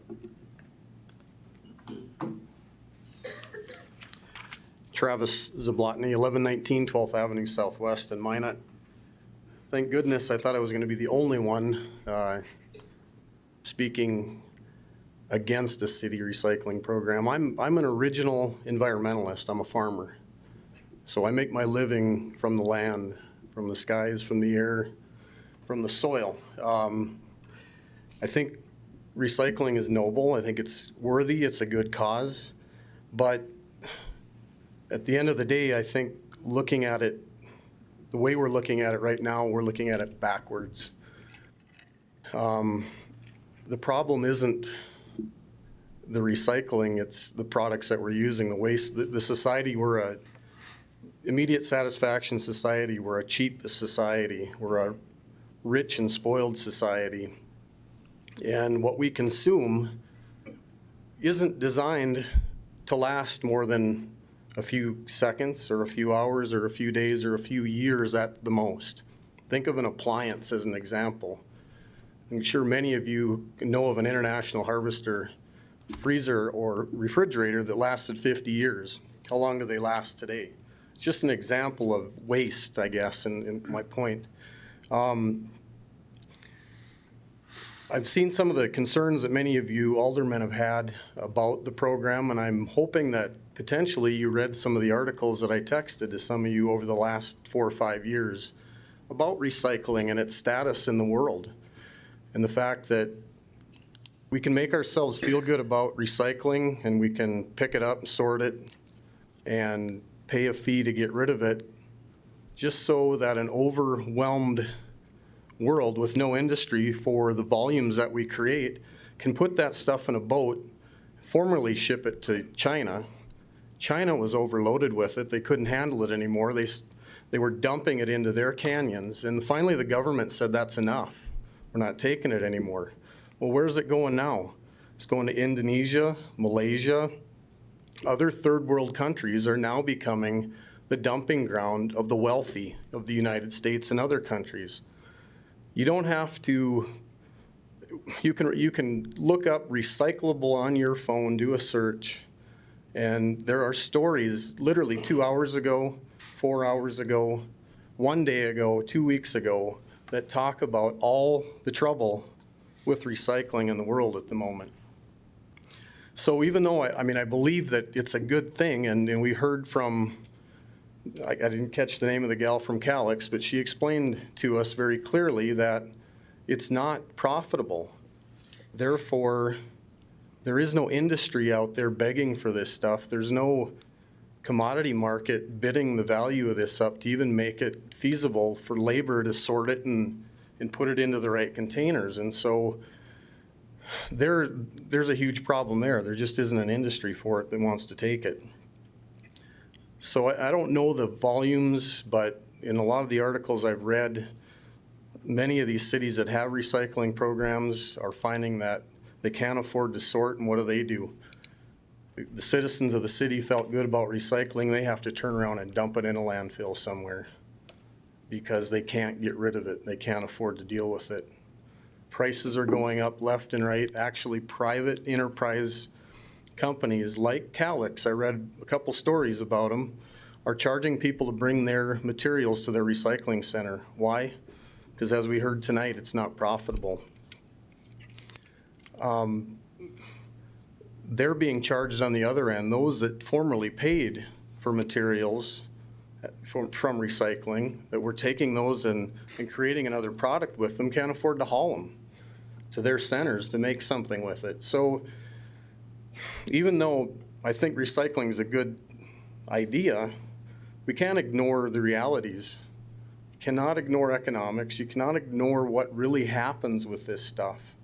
Travis Zablotny, 1119 12th Avenue Southwest in Minot. Thank goodness I thought I was going to be the only one speaking against a city recycling program. I'm an original environmentalist. I'm a farmer. So I make my living from the land, from the skies, from the air, from the soil. I think recycling is noble. I think it's worthy. It's a good cause. But at the end of the day, I think looking at it, the way we're looking at it right now, we're looking at it backwards. The problem isn't the recycling, it's the products that we're using, the waste. The society, we're a immediate satisfaction society, we're a cheap society, we're a rich and spoiled society. And what we consume isn't designed to last more than a few seconds or a few hours or a few days or a few years at the most. Think of an appliance as an example. I'm sure many of you know of an International Harvester freezer or refrigerator that lasted 50 years. How long do they last today? just an example of waste, I guess, in my point. I've seen some of the concerns that many of you aldermen have had about the program, and I'm hoping that potentially you read some of the articles that I texted to some of you over the last 4 or 5 years about recycling and its status in the world, and the fact that we can make ourselves feel good about recycling, and we can pick it up and sort it and pay a fee to get rid of it, just so that an overwhelmed world with no industry for the volumes that we create can put that stuff in a boat, formerly ship it to China. China was overloaded with it. They couldn't handle it anymore. They were dumping it into their canyons, and finally the government said that's enough. We're not taking it anymore. Well, where's it going now? It's going to Indonesia, Malaysia. Other third world countries are now becoming the dumping ground of the wealthy of the United States and other countries. You don't have to, you can look up recyclable on your phone, do a search, and there are stories literally 2 hours ago, 4 hours ago, 1 day ago, 2 weeks ago that talk about all the trouble with recycling in the world at the moment. So even though I believe that it's a good thing, and we heard from, I didn't catch the name of the gal from Calyx, but she explained to us very clearly that it's not profitable. Therefore, there is no industry out there begging for this stuff. There's no commodity market bidding the value of this up to even make it feasible for labor to sort it and put it into the right containers. And so there's a huge problem there. There just isn't an industry for it that wants to take it. So I don't know the volumes, but in a lot of the articles I've read, many of these cities that have recycling programs are finding that they can't afford to sort, and what do? The citizens of the city felt good about recycling. They have to turn around and dump it in a landfill somewhere because they can't get rid of it. They can't afford to deal with it. Prices are going up left and right. Actually, private enterprise companies like Calyx, I read a couple stories about them, are charging people to bring their materials to their recycling center. Why? Because as we heard tonight, it's not profitable. They're being charged on the other end. Those that formerly paid for materials from recycling, that were taking those and creating another product with them, can't afford to haul them to their centers to make something with it. So even though I think recycling is a good idea, we can't ignore the realities. You cannot ignore economics. You cannot ignore what really happens with this stuff.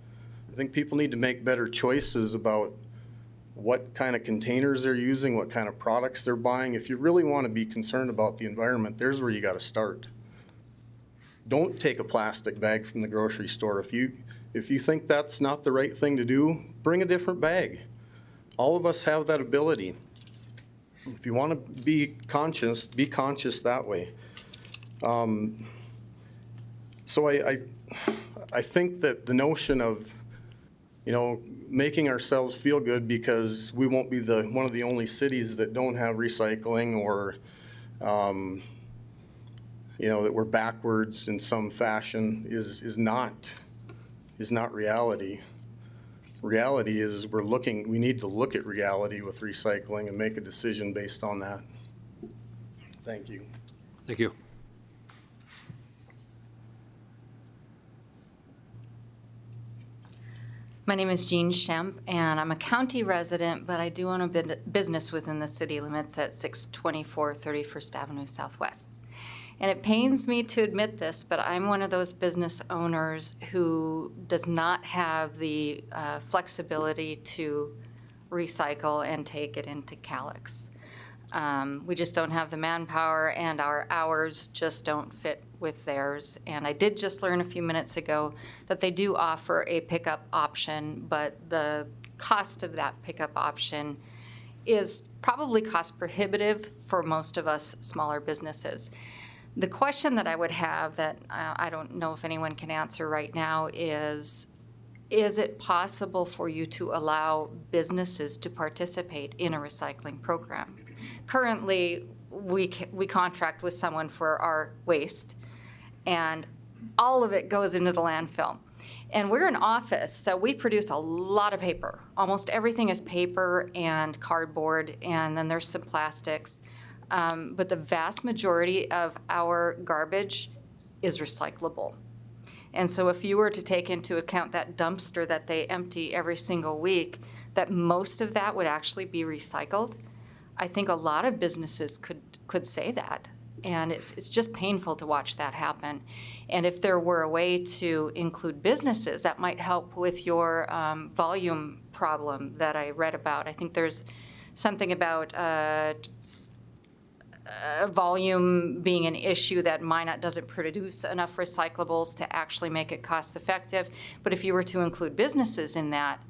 I think people need to make better choices about what kind of containers they're using, what kind of products they're buying. If you really want to be concerned about the environment, there's where you got to start. Don't take a plastic bag from the grocery store. If you think that's not the right thing to do, bring a different bag. All of us have that ability. If you want to be conscious that way. So I think that the notion of, making ourselves feel good because we won't be one of the only cities that don't have recycling, or that we're backwards in some fashion is not reality. Reality is we need to look at reality with recycling and make a decision based on that. Thank you. Thank you. My name is Jean Schemp, and I'm a county resident, but I do own a business within the city limits at 624 31st Avenue Southwest. And it pains me to admit this, but I'm one of those business owners who does not have the flexibility to recycle and take it into Calyx. We just don't have the manpower, and our hours just don't fit with theirs. And I did just learn a few minutes ago that they do offer a pickup option, but the cost of that pickup option is probably cost prohibitive for most of us smaller businesses. The question that I would have that I don't know if anyone can answer right now is it possible for you to allow businesses to participate in a recycling program? Currently, we contract with someone for our waste, and all of it goes into the landfill. And we're an office, so we produce a lot of paper. Almost everything is paper and cardboard, and then there's some plastics. But the vast majority of our garbage is recyclable. And so if you were to take into account that dumpster that they empty every single week, that most of that would actually be recycled, I think a lot of businesses could say that. And it's just painful to watch that happen. And if there were a way to include businesses, that might help with your volume problem that I read about. I think there's something about volume being an issue, that Minot doesn't produce enough recyclables to actually make it cost effective. But if you were to include businesses in that,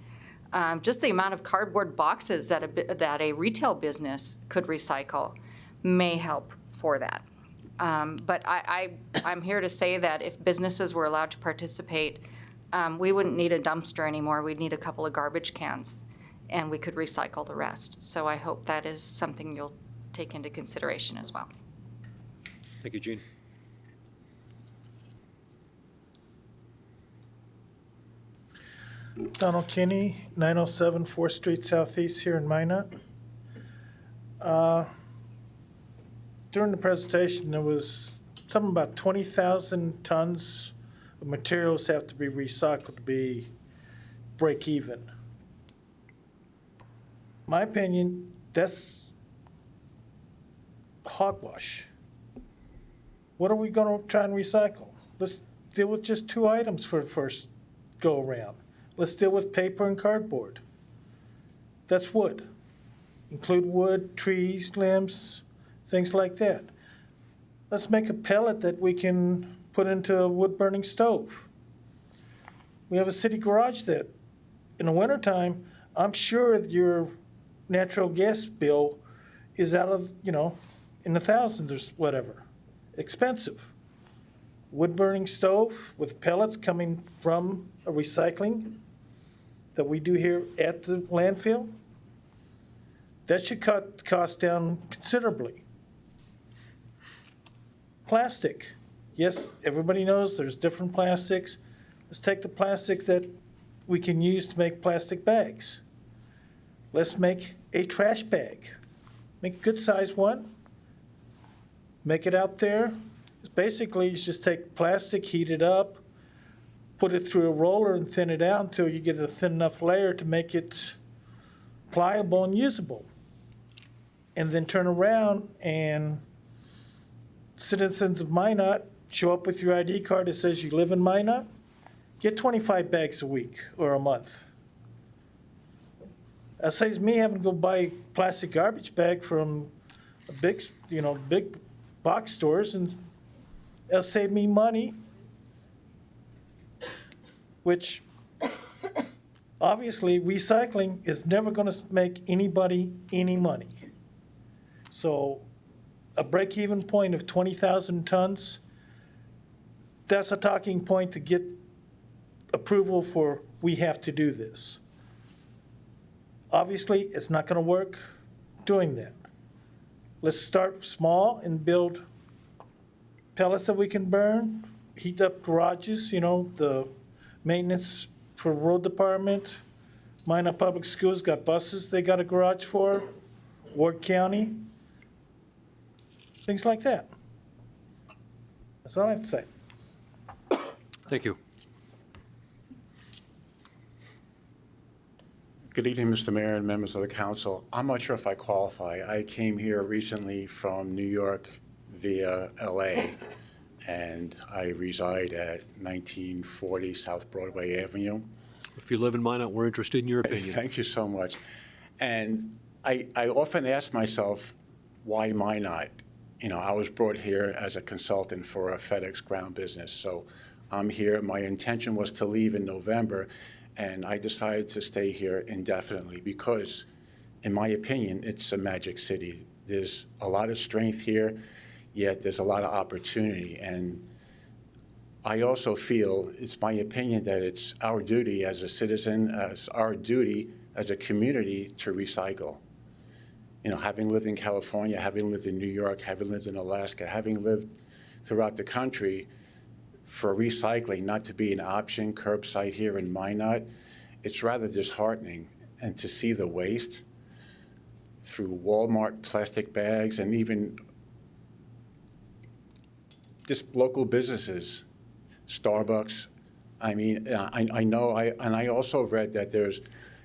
just the amount of cardboard boxes that a retail business could recycle may help for that. But I'm here to say that if businesses were allowed to participate, we wouldn't need a dumpster anymore. We'd need a couple of garbage cans, and we could recycle the rest. So I hope that is something you'll take into consideration as well. Thank you, Gene. Donald Kinney, 907 4th Street Southeast here in Minot. During the presentation, there was something about 20,000 tons of materials have to be recycled to be break even. My opinion, that's hogwash. What are we going to try and recycle? Let's deal with just 2 items for the first go around. Let's deal with paper and cardboard. That's wood. Include wood, trees, limbs, things like that. Let's make a pellet that we can put into a wood-burning stove. We have a city garage that, in the wintertime, I'm sure that your natural gas bill is out of, in the thousands or whatever. Expensive. Wood-burning stove with pellets coming from a recycling that we do here at the landfill. That should cut costs down considerably. Plastic. Yes, everybody knows there's different plastics. Let's take the plastics that we can use to make plastic bags. Let's make a trash bag. Make a good size one. Make it out there. It's basically, you just take plastic, heat it up, put it through a roller and thin it out until you get a thin enough layer to make it pliable and usable. And then turn around, and citizens of Minot show up with your ID card that says you live in Minot, get 25 bags a week or a month. That saves me having to go buy a plastic garbage bag from a big box stores, and it'll save me money, which obviously recycling is never going to make anybody any money. So a break-even point of 20,000 tons, that's a talking point to get approval for we have to do this. Obviously, it's not going to work doing that. Let's start small and build pellets that we can burn, heat up garages, the maintenance for road department. Minot Public Schools got buses they got a garage for, Ward County, things like that. That's all I have to say. Thank you. Good evening, Mr. Mayor and members of the council. I'm not sure if I qualify. I came here recently from New York via LA, and I reside at 1940 South Broadway Avenue. If you live in Minot, we're interested in your opinion. Thank you so much. And I often ask myself, why Minot? I was brought here as a consultant for a FedEx ground business, so I'm here. My intention was to leave in November, and I decided to stay here indefinitely because, in my opinion, it's a magic city. There's a lot of strength here, yet there's a lot of opportunity. And I also feel, it's my opinion, that it's our duty as a citizen, as our duty as a community to recycle. having lived in California, having lived in New York, having lived in Alaska, having lived throughout the country, for recycling not to be an option curbside here in Minot, it's rather disheartening. And to see the waste through Walmart plastic bags and even just local businesses, Starbucks. I mean, I know, and I also read that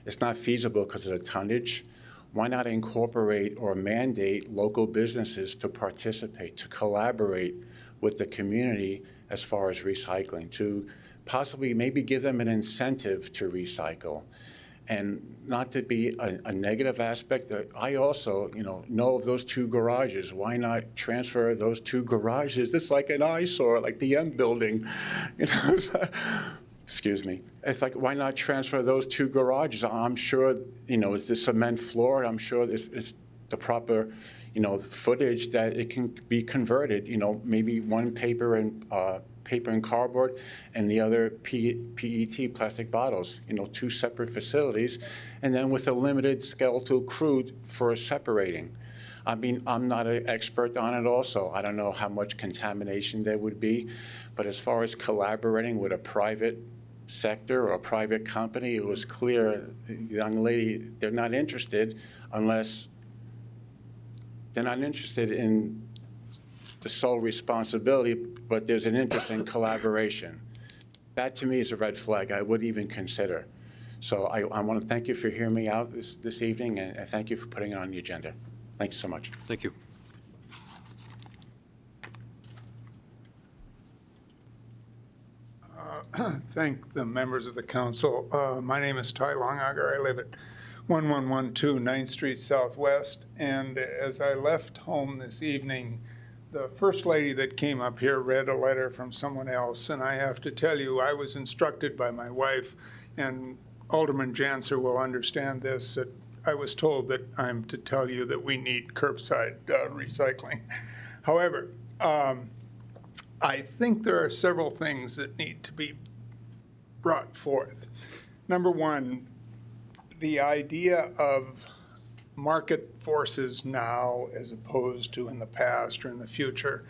it's not feasible because of the tonnage. Why not incorporate or mandate local businesses to participate, to collaborate with the community as far as recycling, to possibly maybe give them an incentive to recycle? And not to be a negative aspect, I also, know of those 2 garages. Why not transfer those 2 garages? It's like an eyesore, like the M building. Excuse me. It's like, why not transfer those 2 garages? I'm sure, it's the cement floor. I'm sure it's the proper, footage that it can be converted. Maybe one paper and cardboard, and the other PET plastic bottles, 2 separate facilities, and then with a limited skeletal crew for separating. I mean, I'm not an expert on it also. I don't know how much contamination there would be, but as far as collaborating with a private sector or a private company, it was clear, the young lady, they're not interested unless they're not interested in the sole responsibility, but there's an interest in collaboration. That to me is a red flag I wouldn't even consider. So I want to thank you for hearing me out this evening, and thank you for putting it on the agenda. Thank you so much. Thank you. Thank the members of the council. My name is Ty Longager. I live at 1112 9th Street Southwest. And as I left home this evening, the first lady that came up here read a letter from someone else. And I have to tell you, I was instructed by my wife, and Alderman Janser will understand this, that I was told that I'm to tell you that we need curbside recycling. However, I think there are several things that need to be brought forth. Number one, the idea of market forces now as opposed to in the past or in the future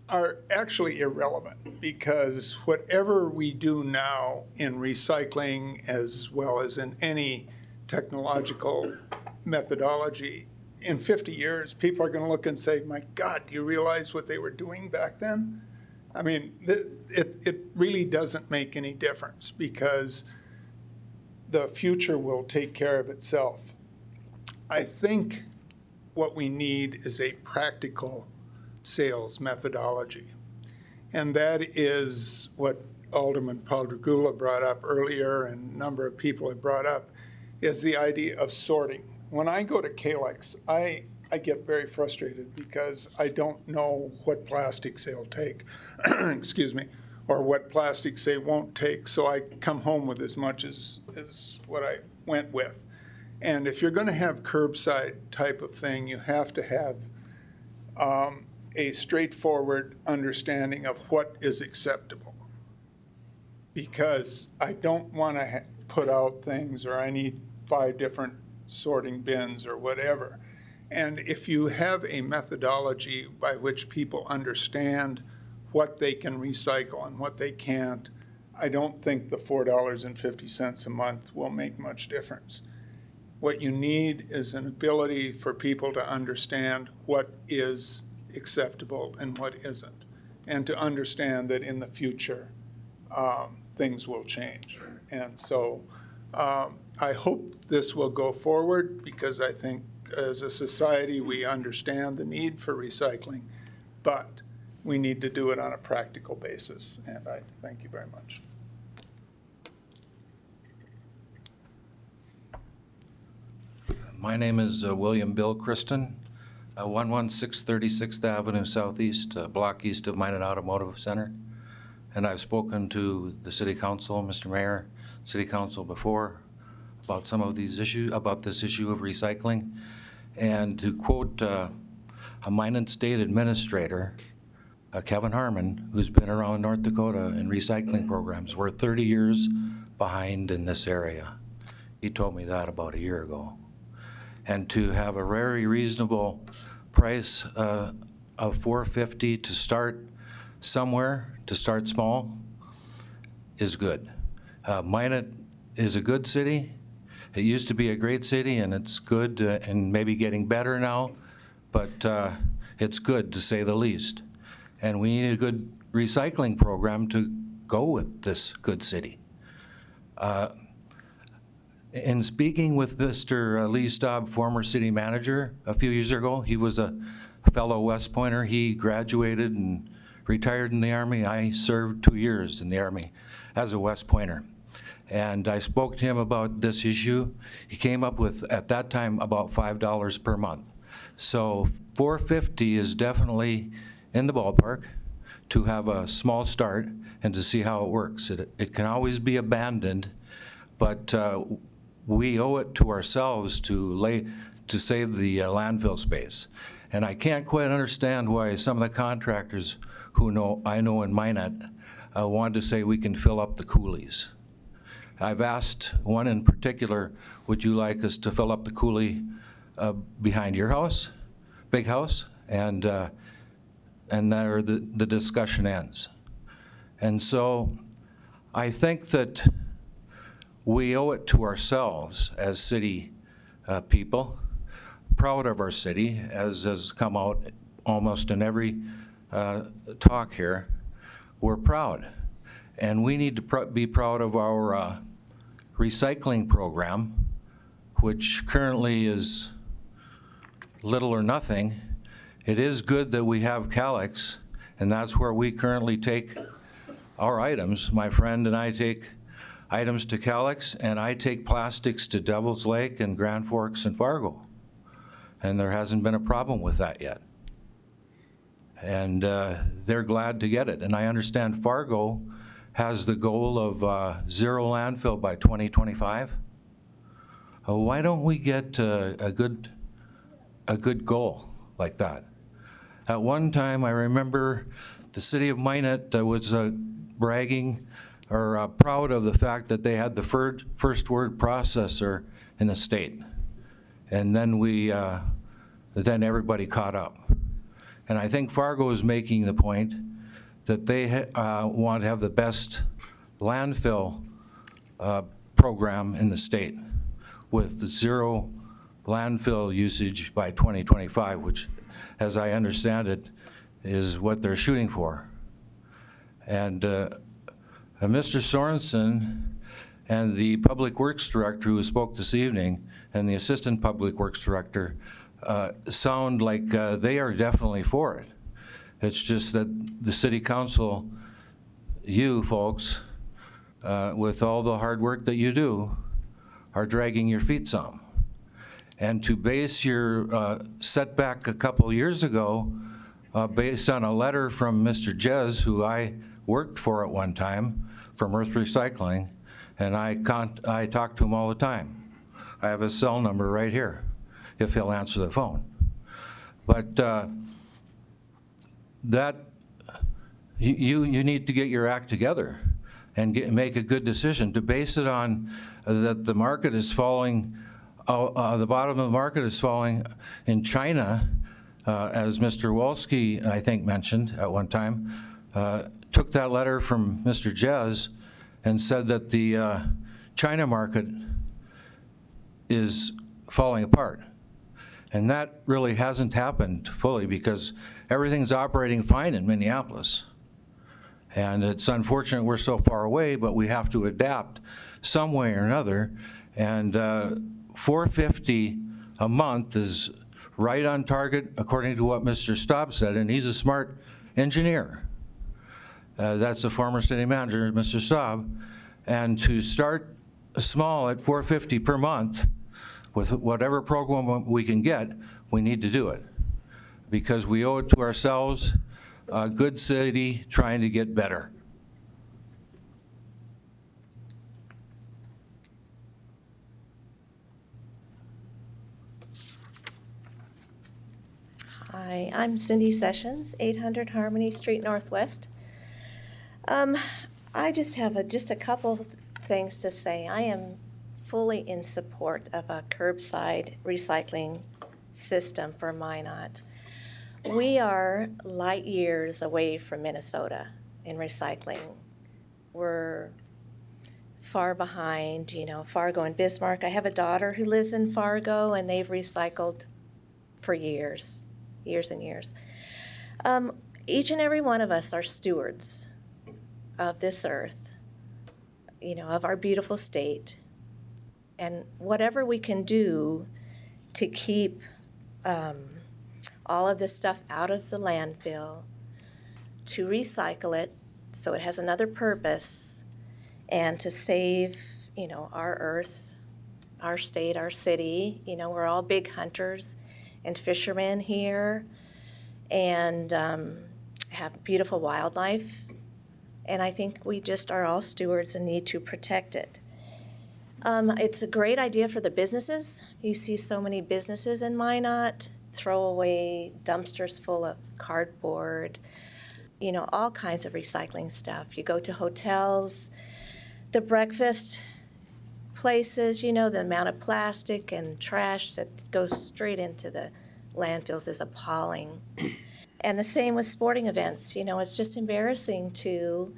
are actually irrelevant, because whatever we do now in recycling as well as in any technological methodology, in 50 years, people are going to look and say, my God, do you realize what they were doing back then? I mean, it really doesn't make any difference, because the future will take care of itself. I think what we need is a practical sales methodology. And that is what Alderman Paldragula brought up earlier, and a number of people have brought up, is the idea of sorting. When I go to Kalex, I get very frustrated because I don't know what plastics they'll take, excuse me, or what plastics they won't take. So I come home with as much as what I went with. And if you're going to have curbside type of thing, you have to have a straightforward understanding of what is acceptable. Because I don't want to put out things, or I need 5 different sorting bins or whatever. And if you have a methodology by which people understand what they can recycle and what they can't, I don't think the $4.50 a month will make much difference. What you need is an ability for people to understand what is acceptable and what isn't, and to understand that in the future things will change. And so I hope this will go forward, because I think as a society we understand the need for recycling, but we need to do it on a practical basis. And I thank you very much. My name is William Bill Christen, 116 36th Avenue Southeast, block east of Minot Automotive Center. And I've spoken to the City Council, Mr. Mayor, City Council before about some of these issues, about this issue of recycling. And to quote a Minot State Administrator, Kevin Harmon, who's been around North Dakota in recycling programs, we're 30 years behind in this area. He told me that about a year ago. and to have a very reasonable price of $4.50 to start somewhere, to start small, is good. Minot is a good city. It used to be a great city, and it's good and maybe getting better now, but it's good to say the least. And we need a good recycling program to go with this good city. In speaking with Mr. Lee Staub, former city manager, a few years ago, he was a fellow West Pointer. He graduated and retired in the Army. I served 2 years in the Army as a West Pointer. And I spoke to him about this issue. He came up with, at that time, about $5 per month. So $4.50 is definitely in the ballpark to have a small start and to see how it works. It can always be abandoned, but we owe it to ourselves to save the landfill space. And I can't quite understand why some of the contractors who I know in Minot want to say we can fill up the coulees. I've asked one in particular, would you like us to fill up the coulee behind your house, big house? And there the discussion ends. And so I think that we owe it to ourselves as city people, proud of our city, as has come out almost in every talk here. We're proud. And we need to be proud of our recycling program, which currently is little or nothing. It is good that we have Calix, and that's where we currently take our items. My friend and I take items to Calix, and I take plastics to Devil's Lake and Grand Forks and Fargo. And there hasn't been a problem with that yet. And they're glad to get it. And I understand Fargo has the goal of zero landfill by 2025. Why don't we get a good goal like that? At one time, I remember the city of Minot was bragging or proud of the fact that they had the first word processor in the state. And then then everybody caught up. And I think Fargo is making the point that they want to have the best landfill program in the state with the zero landfill usage by 2025, which, as I understand it, is what they're shooting for. And Mr. Sorensen and the Public Works Director who spoke this evening and the Assistant Public Works Director sound like they are definitely for it. It's just that the City Council, you folks, with all the hard work that you do, are dragging your feet some. And to base your setback a couple years ago based on a letter from Mr. Jez, who I worked for at one time, from Earth Recycling, and I talk to him all the time. I have his cell number right here, if he'll answer the phone. But you need to get your act together and make a good decision. To base it on that the market is falling, the bottom of the market is falling in China, as Mr. Wolski, I think, mentioned at one time, took that letter from Mr. Jez and said that the China market is falling apart. And that really hasn't happened fully because everything's operating fine in Minneapolis. And it's unfortunate we're so far away, but we have to adapt some way or another. And $4.50 a month is right on target, according to what Mr. Staub said, and he's a smart engineer. That's the former city manager, Mr. Staub. And to start small at $4.50 per month, with whatever program we can get, we need to do it. Because we owe it to ourselves, a good city trying to get better. Hi, I'm Cindy Sessions, 800 Harmony Street Northwest. I just have just a couple things to say. I am fully in support of a curbside recycling system for Minot. We are light years away from Minnesota in recycling. We're far behind, Fargo and Bismarck. I have a daughter who lives in Fargo, and they've recycled for years and years. Each and every one of us are stewards of this earth, of our beautiful state. And whatever we can do to keep all of this stuff out of the landfill, to recycle it so it has another purpose, and to save, our earth, our state, our city. We're all big hunters and fishermen here, and have beautiful wildlife. And I think we just are all stewards and need to protect it. It's a great idea for the businesses. You see so many businesses in Minot throw away dumpsters full of cardboard, all kinds of recycling stuff. You go to hotels, the breakfast places, the amount of plastic and trash that goes straight into the landfills is appalling. And the same with sporting events. It's just embarrassing to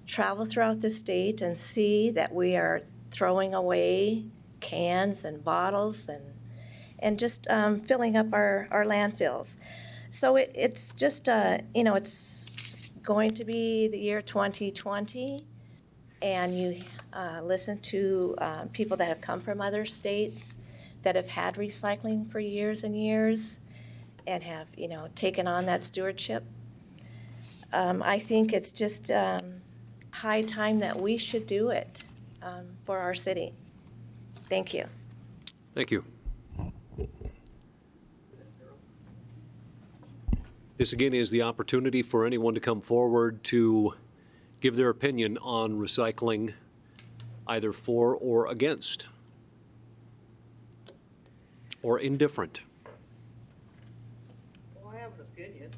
travel throughout the state and see that we are throwing away cans and bottles and just filling up our landfills. So it's just, it's going to be the year 2020, and you listen to people that have come from other states that have had recycling for years and years and have, taken on that stewardship. I think it's just high time that we should do it for our city. Thank you. Thank you. This again is the opportunity for anyone to come forward to give their opinion on recycling, either for or against, or indifferent. Well, I have an opinion.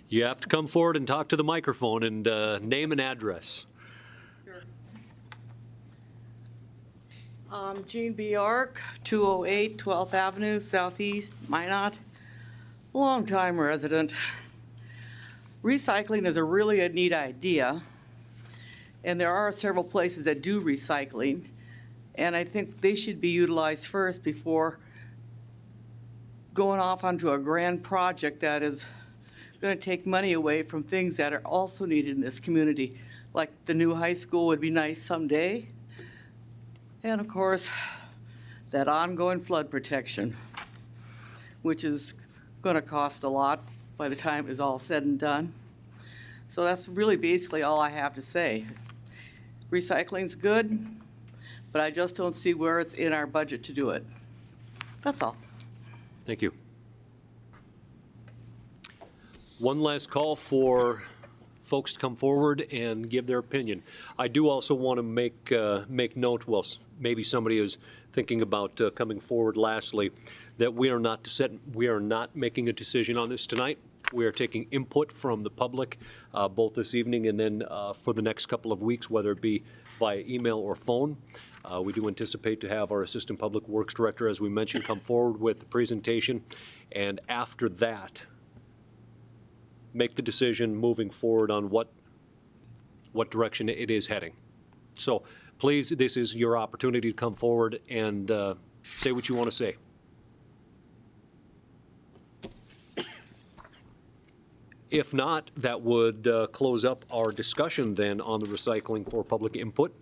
You have to come forward and talk to the microphone and name and address. Jean B. Ark, 208 12th Avenue, Southeast, Minot. Longtime resident. Recycling is really a neat idea, and there are several places that do recycling, and I think they should be utilized first before going off onto a grand project that is going to take money away from things that are also needed in this community, like the new high school would be nice someday, and of course, that ongoing flood protection, which is going to cost a lot by the time it's all said and done. So that's really basically all I have to say. Recycling's good, but I just don't see where it's in our budget to do it. That's all. Thank you. One last call for folks to come forward and give their opinion. I do also want to make note, well, maybe somebody is thinking about coming forward lastly, that we are not making a decision on this tonight. We are taking input from the public both this evening and then for the next couple of weeks, whether it be via email or phone. We do anticipate to have our Assistant Public Works Director, as we mentioned, come forward with the presentation, and after that, make the decision moving forward on what direction it is heading. So please, this is your opportunity to come forward and say what you want to say. If not, that would close up our discussion then on the recycling for public input,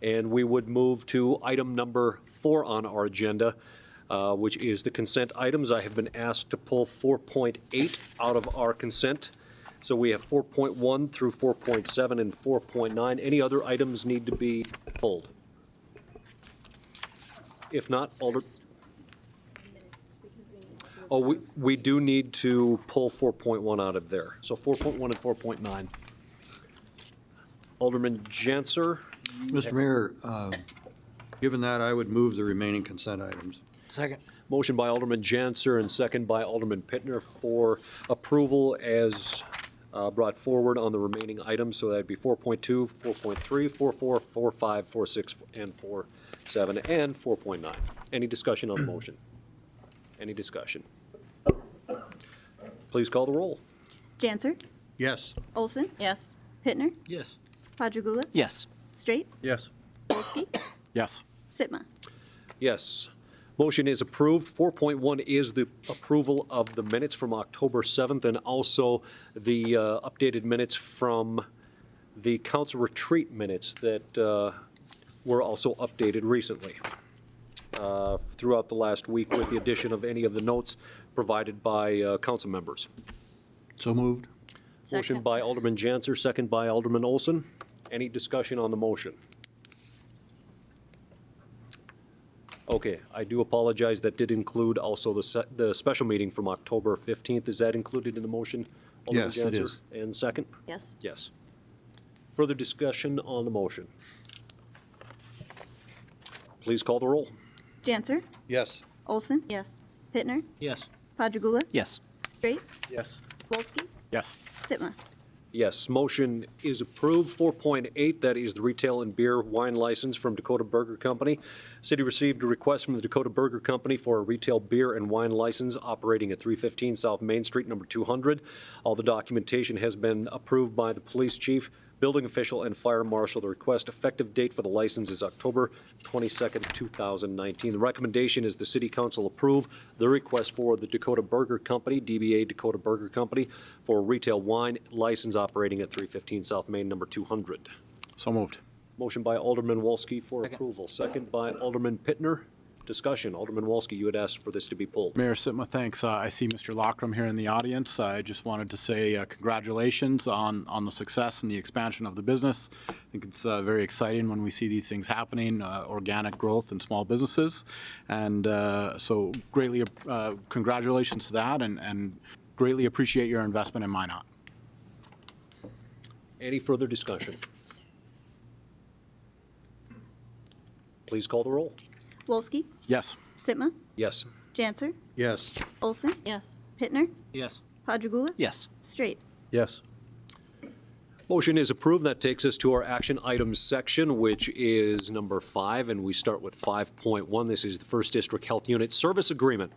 and we would move to item number 4 on our agenda, which is the consent items. I have been asked to pull 4.8 out of our consent. So we have 4.1 through 4.7 and 4.9. Any other items need to be pulled? If not, we do need to pull 4.1 out of there. So 4.1 and 4.9. Alderman Janser. Mr. Mayor, given that, I would move the remaining consent items. Second. Motion by Alderman Janser and second by Alderman Pittner for approval as brought forward on the remaining items. So that'd be 4.2, 4.3, 4.4, 4.5, 4.6, and 7, and 4.9. Any discussion on the motion? Any discussion? Please call the roll. Janser, Yes. Olson, Yes. Pittner, Yes. Padragula, Yes. Straight, Yes. Wolski, Yes. Sitma. Yes. Motion is approved. 4.1 is the approval of the minutes from October 7th and also the updated minutes from the council retreat minutes that were also updated recently throughout the last week with the addition of any of the notes provided by council members. So moved. Motion by Alderman Janser, second by Alderman Olson. Any discussion on the motion? Okay, I do apologize. That did include also the special meeting from October 15th. Is that included in the motion? Alderman Yes, it Janser? is. And second? Yes. Yes. Further discussion on the motion? Please call the roll. Janser, Yes. Olson, Yes. Pittner, Yes. Padragula, Yes. Straight, Yes. Wolski, Yes. Sitma. Yes, motion is approved. 4.8, that is the retail and beer wine license from Dakota Burger Company. City received a request from the Dakota Burger Company for a retail beer and wine license operating at 315 South Main Street, number 200. All the documentation has been approved by the police chief, building official, and fire marshal. The request effective date for the license is October 22nd, 2019. The recommendation is the city council approve the request for the Dakota Burger Company, DBA Dakota Burger Company, for a retail wine license operating at 315 South Main, number 200. So moved. Motion by Alderman Wolski for approval, second by Alderman Pittner. Discussion. Alderman Wolski, you had asked for this to be pulled. Mayor Sitma, thanks. I see Mr. Lockram here in the audience. I just wanted to say congratulations on the success and the expansion of the business. I think it's very exciting when we see these things happening, organic growth in small businesses. And so greatly congratulations to that and greatly appreciate your investment in Minot. Any further discussion? Please call the roll. Wolski, Yes. Sitma, Yes. Janser, Yes. Olson, Yes. Pittner, Yes. Padragula, Yes. Straight. Yes. Motion is approved. That takes us to our action items section, which is number 5, and we start with 5.1. This is the First District Health Unit Service Agreement.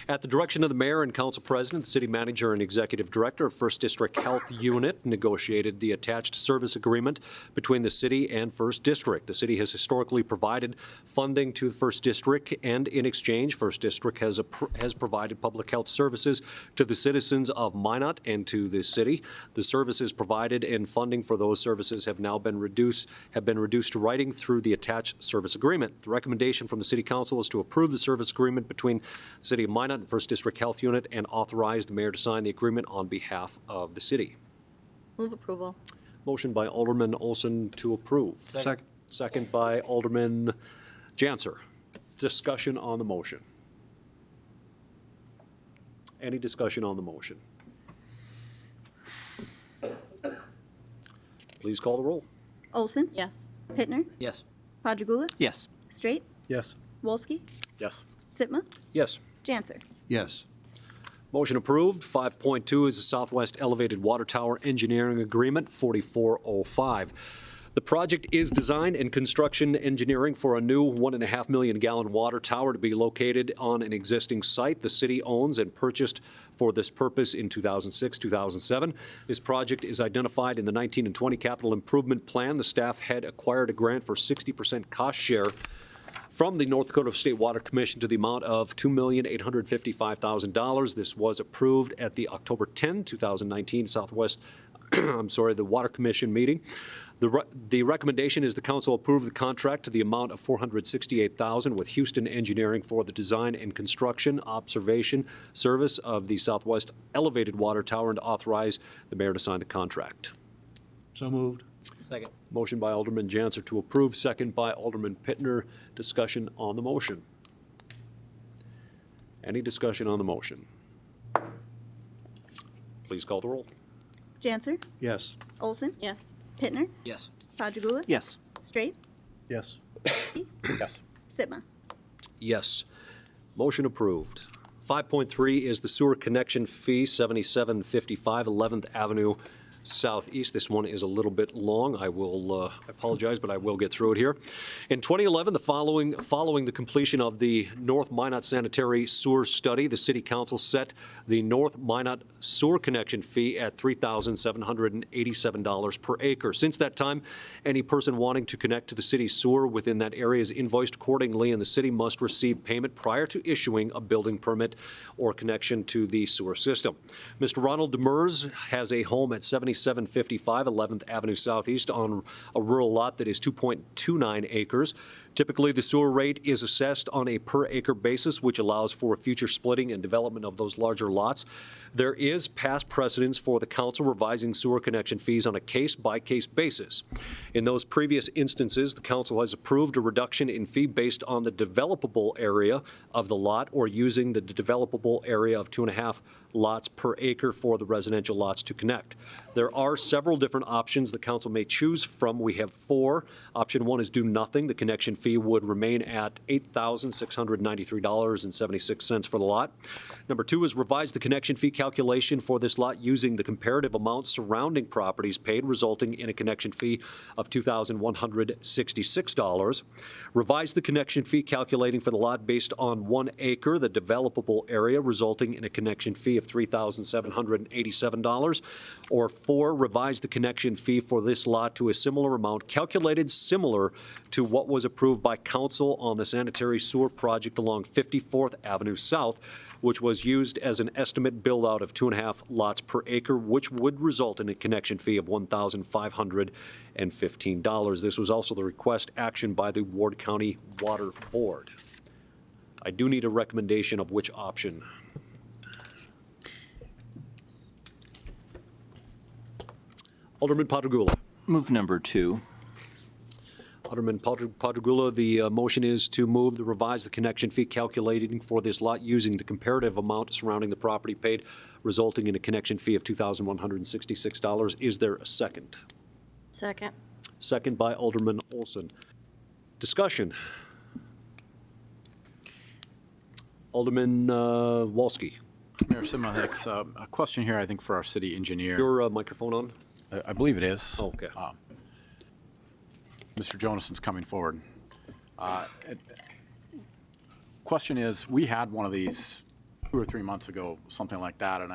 At the direction of the mayor and council president, the city manager and executive director of First District Health Unit negotiated the attached service agreement between the city and First District. The city has historically provided funding to First District, and in exchange, First District has provided public health services to the citizens of Minot and to the city. The services provided and funding for those services have been reduced to writing through the attached service agreement. The recommendation from the City Council is to approve the service agreement between the City of Minot and First District Health Unit and authorize the mayor to sign the agreement on behalf of the city. Move approval. Motion by Alderman Olson to approve. Second. Second by Alderman Janser. Discussion on the motion. Any discussion on the motion? Please call the roll. Olson, Yes. Pittner, Yes. Padragula, Yes. Straight, Yes. Wolski, Yes. Sitma, Yes. Janser. Yes. Motion approved. 5.2 is the Southwest Elevated Water Tower Engineering Agreement 4405. The project is design and construction engineering for a new 1.5 million gallon water tower to be located on an existing site the city owns and purchased for this purpose in 2006-2007. This project is identified in the 19 and 20 capital improvement plan. The staff had acquired a grant for 60% cost share from the North Dakota State Water Commission to the amount of $2,855,000. This was approved at the October 10, 2019 the Water Commission meeting. The recommendation is the council approve the contract to the amount of $468,000 with Houston Engineering for the design and construction observation service of the Southwest Elevated Water Tower and to authorize the mayor to sign the contract. So moved. Second. Motion by Alderman Janser to approve, second by Alderman Pittner. Discussion on the motion. Any discussion on the motion? Please call the roll. Janser, Yes. Olson, Yes. Pittner, Yes. Padragula, Yes. Straight, Yes. Yes. Sitma. Yes. Motion approved. 5.3 is the sewer connection fee, 7755 11th Avenue Southeast. This one is a little bit long. I will apologize, but I will get through it here. In 2011, following the completion of the North Minot Sanitary Sewer Study, the City Council set the North Minot Sewer Connection fee at $3,787 per acre. Since that time, any person wanting to connect to the city's sewer within that area is invoiced accordingly, and the city must receive payment prior to issuing a building permit or connection to the sewer system. Mr. Ronald Demers has a home at 7755 11th Avenue Southeast on a rural lot that is 2.29 acres. Typically, the sewer rate is assessed on a per-acre basis, which allows for future splitting and development of those larger lots. There is past precedence for the council revising sewer connection fees on a case-by-case basis. In those previous instances, the council has approved a reduction in fee based on the developable area of the lot or using the developable area of 2.5 lots per acre for the residential lots to connect. There are several different options the council may choose from. We have 4. Option 1 is do nothing. The connection fee would remain at $8,693.76 for the lot. Number 2 is revise the connection fee calculation for this lot using the comparative amounts surrounding properties paid, resulting in a connection fee of $2,166. Revise the connection fee calculating for the lot based on 1 acre, the developable area, resulting in a connection fee of $3,787. Or 4, revise the connection fee for this lot to a similar amount, calculated similar to what was approved by council on the sanitary sewer project along 54th Avenue South, which was used as an estimate build-out of 2.5 lots per acre, which would result in a connection fee of $1,515. This was also the request action by the Ward County Water Board. I do need a recommendation of which option. Alderman Padragula. Move number 2. Alderman Padragula, the motion is to move the revise the connection fee calculating for this lot using the comparative amount surrounding the property paid, resulting in a connection fee of $2,166. Is there a second? Second. Second by Alderman Olson. Discussion. Alderman Walski. Mayor Simon-Hicks, a question here, I think, for our city engineer. Your microphone on? I believe it is. Okay. Mr. Jonason's coming forward. Question is, we had one of these 2 or 3 months ago, something like that, and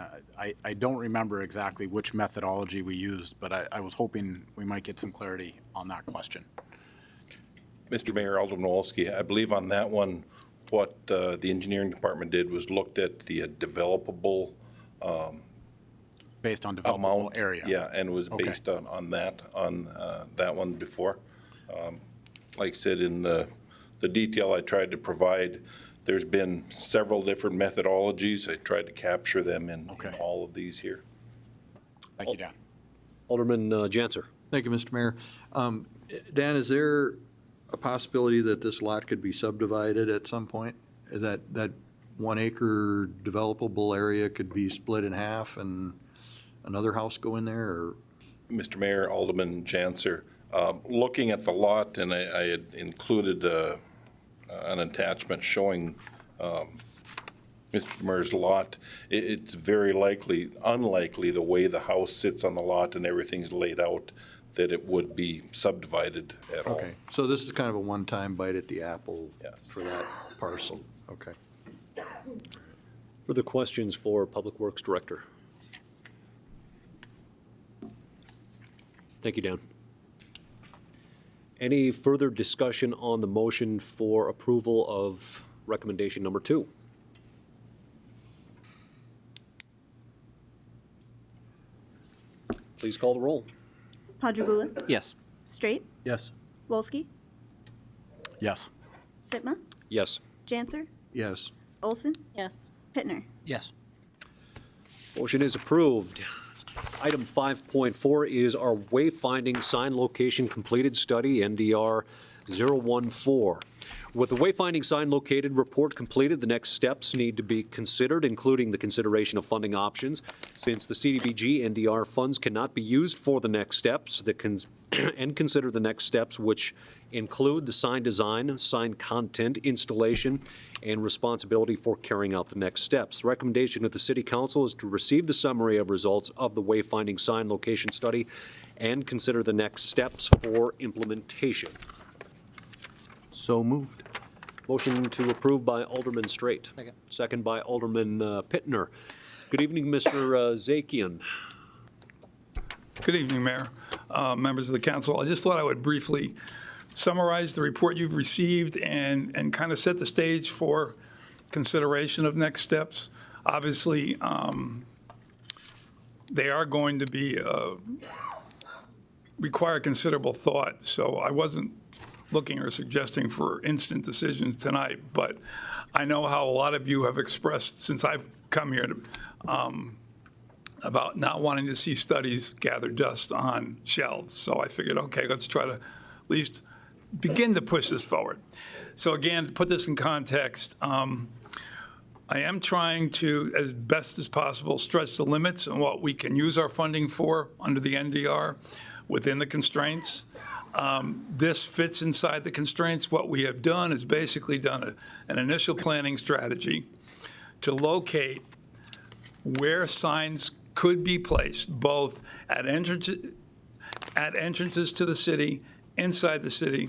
I don't remember exactly which methodology we used, but I was hoping we might get some clarity on that question. Mr. Mayor, Alderman Wolski, I believe on that one, what the engineering department did was looked at the developable based on developable area. Yeah, and it was based on that one before. Like I said, in the detail I tried to provide, there's been several different methodologies. I tried to capture them in all of these here. Thank you, Dan. Alderman Janser. Thank you, Mr. Mayor. Dan, is there a possibility that this lot could be subdivided at some point? That 1 acre developable area could be split in half and another house go in there, or? Mr. Mayor, Alderman Janser, looking at the lot, and I had included an attachment showing Mr. Demers' lot. It's very unlikely the way the house sits on the lot and everything's laid out that it would be subdivided at all. Okay, so this is kind of a one-time bite at the apple for that parcel. Okay. Further questions for Public Works Director? Thank you, Dan. Any further discussion on the motion for approval of recommendation number 2? Please call the roll. Padragula? Yes. Straight? Yes. Wolski? Yes. Sitma? Yes. Janser? Yes. Olson? Yes. Pittner? Yes. Motion is approved. Item 5.4 is our wayfinding sign location completed study, NDR 014. With the wayfinding sign located report completed, the next steps need to be considered, including the consideration of funding options. Since the CDBG NDR funds cannot be used for the next steps, and consider the next steps, which include the sign design, sign content, installation, and responsibility for carrying out the next steps. The recommendation of the City Council is to receive the summary of results of the wayfinding sign location study and consider the next steps for implementation. So moved. Motion to approve by Alderman Straight. Second by Alderman Pittner. Good evening, Mr. Zakian. Good evening, Mayor, members of the council. I just thought I would briefly summarize the report you've received and kind of set the stage for consideration of next steps. Obviously, they are going to be require considerable thought, so I wasn't looking or suggesting for instant decisions tonight, but I know how a lot of you have expressed since I've come here about not wanting to see studies gather dust on shelves. So I figured, okay, let's try to at least begin to push this forward. So again, to put this in context, I am trying to, as best as possible, stretch the limits on what we can use our funding for under the NDR within the constraints. This fits inside the constraints. What we have done is basically done an initial planning strategy to locate where signs could be placed, both at entrances to the city, inside the city,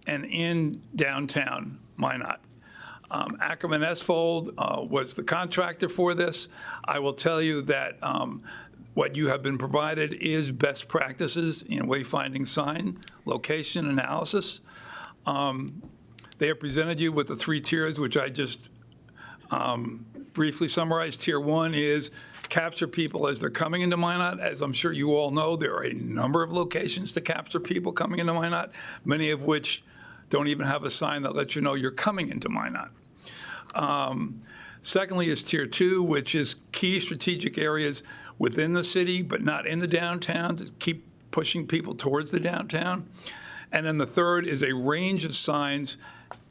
and in downtown Minot. Ackerman Esfold was the contractor for this. I will tell you that what you have been provided is best practices in wayfinding sign location analysis. They have presented you with the 3 tiers, which I just briefly summarized. Tier 1 is capture people as they're coming into Minot. As I'm sure you all know, there are a number of locations to capture people coming into Minot, many of which don't even have a sign that lets you know you're coming into Minot. Secondly is Tier 2, which is key strategic areas within the city, but not in the downtown, to keep pushing people towards the downtown. And then the third is a range of signs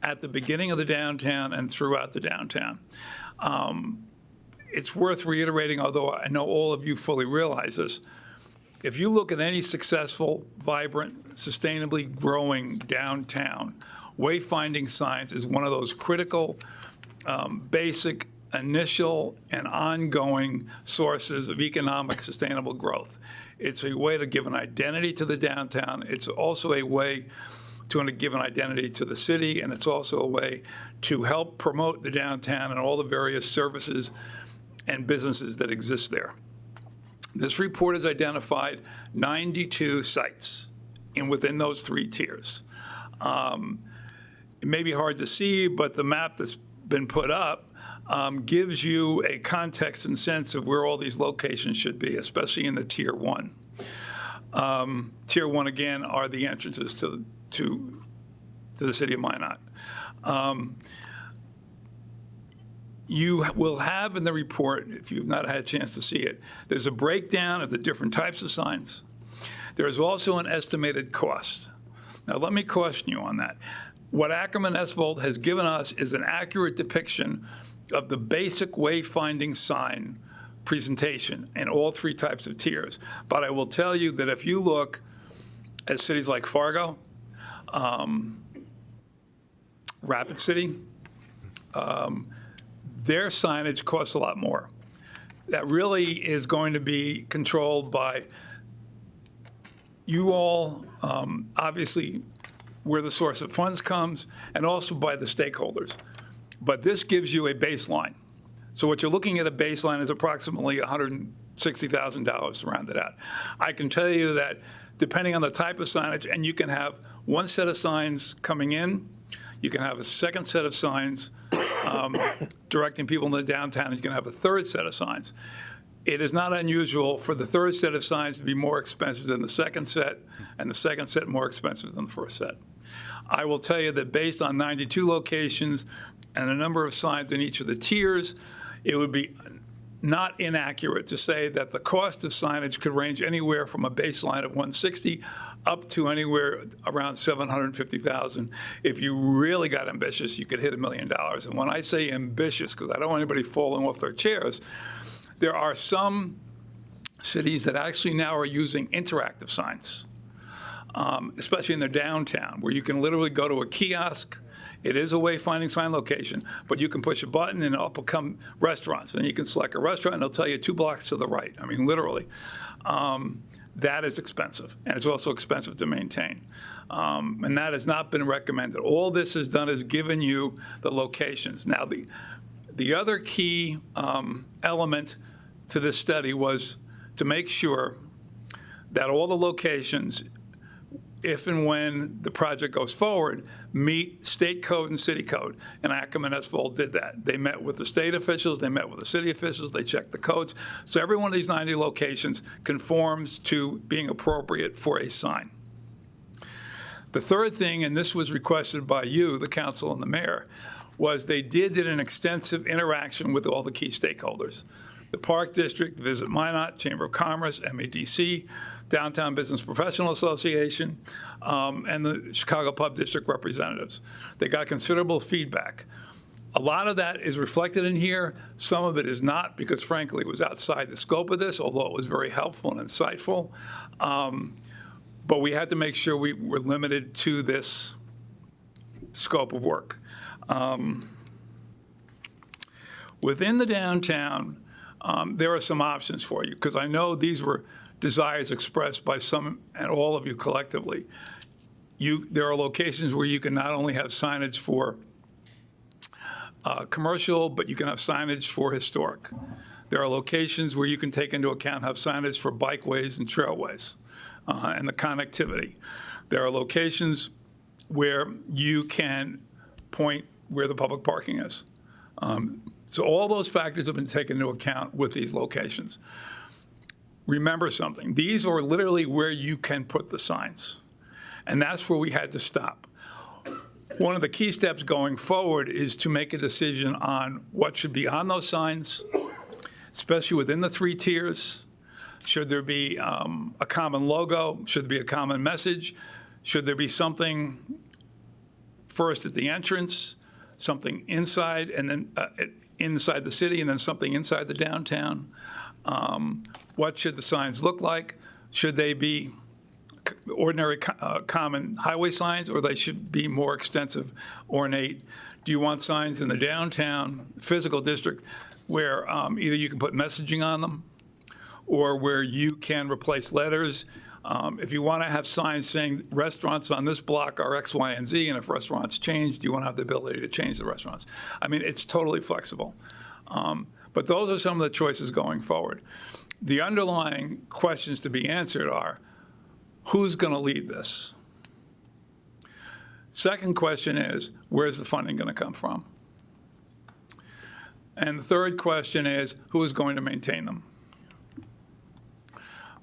at the beginning of the downtown and throughout the downtown. It's worth reiterating, although I know all of you fully realize this, if you look at any successful, vibrant, sustainably growing downtown, wayfinding signs is one of those critical, basic, initial, and ongoing sources of economic sustainable growth. It's a way to give an identity to the downtown. It's also a way to give an identity to the city, and it's also a way to help promote the downtown and all the various services and businesses that exist there. This report has identified 92 sites within those 3 tiers. It may be hard to see, but the map that's been put up gives you a context and sense of where all these locations should be, especially in the Tier 1. Tier 1, again, are the entrances to the city of Minot. You will have in the report, if you've not had a chance to see it, there's a breakdown of the different types of signs. There is also an estimated cost. Now, let me caution you on that. What Ackerman Esfold has given us is an accurate depiction of the basic wayfinding sign presentation in all 3 types of tiers. But I will tell you that if you look at cities like Fargo, Rapid City, their signage costs a lot more. That really is going to be controlled by you all, obviously, where the source of funds comes, and also by the stakeholders. But this gives you a baseline. So what you're looking at, a baseline, is approximately $160,000 rounded out. I can tell you that depending on the type of signage, and you can have one set of signs coming in, you can have a second set of signs directing people in the downtown, and you can have a third set of signs. It is not unusual for the third set of signs to be more expensive than the second set, and the second set more expensive than the first set. I will tell you that based on 92 locations and a number of signs in each of the tiers, it would be not inaccurate to say that the cost of signage could range anywhere from a baseline of $160 up to anywhere around $750,000. If you really got ambitious, you could hit $1 million. And when I say ambitious, because I don't want anybody falling off their chairs, there are some cities that actually now are using interactive signs, especially in their downtown, where you can literally go to a kiosk. It is a wayfinding sign location, but you can push a button and up will come restaurants. And you can select a restaurant and it'll tell you 2 blocks to the right. I mean, literally. That is expensive, and it's also expensive to maintain. And that has not been recommended. All this has done is given you the locations. Now, the other key element to this study was to make sure that all the locations, if and when the project goes forward, meet state code and city code. And Ackerman and Esvold did that. They met with the state officials, they met with the city officials, they checked the codes. So every one of these 90 locations conforms to being appropriate for a sign. The third thing, and this was requested by you, the council and the mayor, was they did an extensive interaction with all the key stakeholders. The Park District, Visit Minot, Chamber of Commerce, MADC, Downtown Business Professional Association, and the Chicago Pub District representatives. They got considerable feedback. A lot of that is reflected in here. Some of it is not, because frankly, it was outside the scope of this, although it was very helpful and insightful. But we had to make sure we were limited to this scope of work. Within the downtown, there are some options for you, because I know these were desires expressed by some and all of you collectively. There are locations where you can not only have signage for commercial, but you can have signage for historic. There are locations where you can take into account, have signage for bikeways and trailways and the connectivity. There are locations where you can point where the public parking is. So all those factors have been taken into account with these locations. Remember something, these are literally where you can put the signs. And that's where we had to stop. One of the key steps going forward is to make a decision on what should be on those signs, especially within the 3 tiers. Should there be a common logo? Should there be a common message? Should there be something first at the entrance, something inside, and then inside the city, and then something inside the downtown? What should the signs look like? Should they be ordinary common highway signs, or they should be more extensive, ornate? Do you want signs in the downtown physical district where either you can put messaging on them or where you can replace letters? If you want to have signs saying restaurants on this block are X, Y, and Z, and if restaurants change, do you want to have the ability to change the restaurants? I mean, it's totally flexible. But those are some of the choices going forward. The underlying questions to be answered are, who's going to lead this? Second question is, where's the funding going to come from? And the third question is, who is going to maintain them?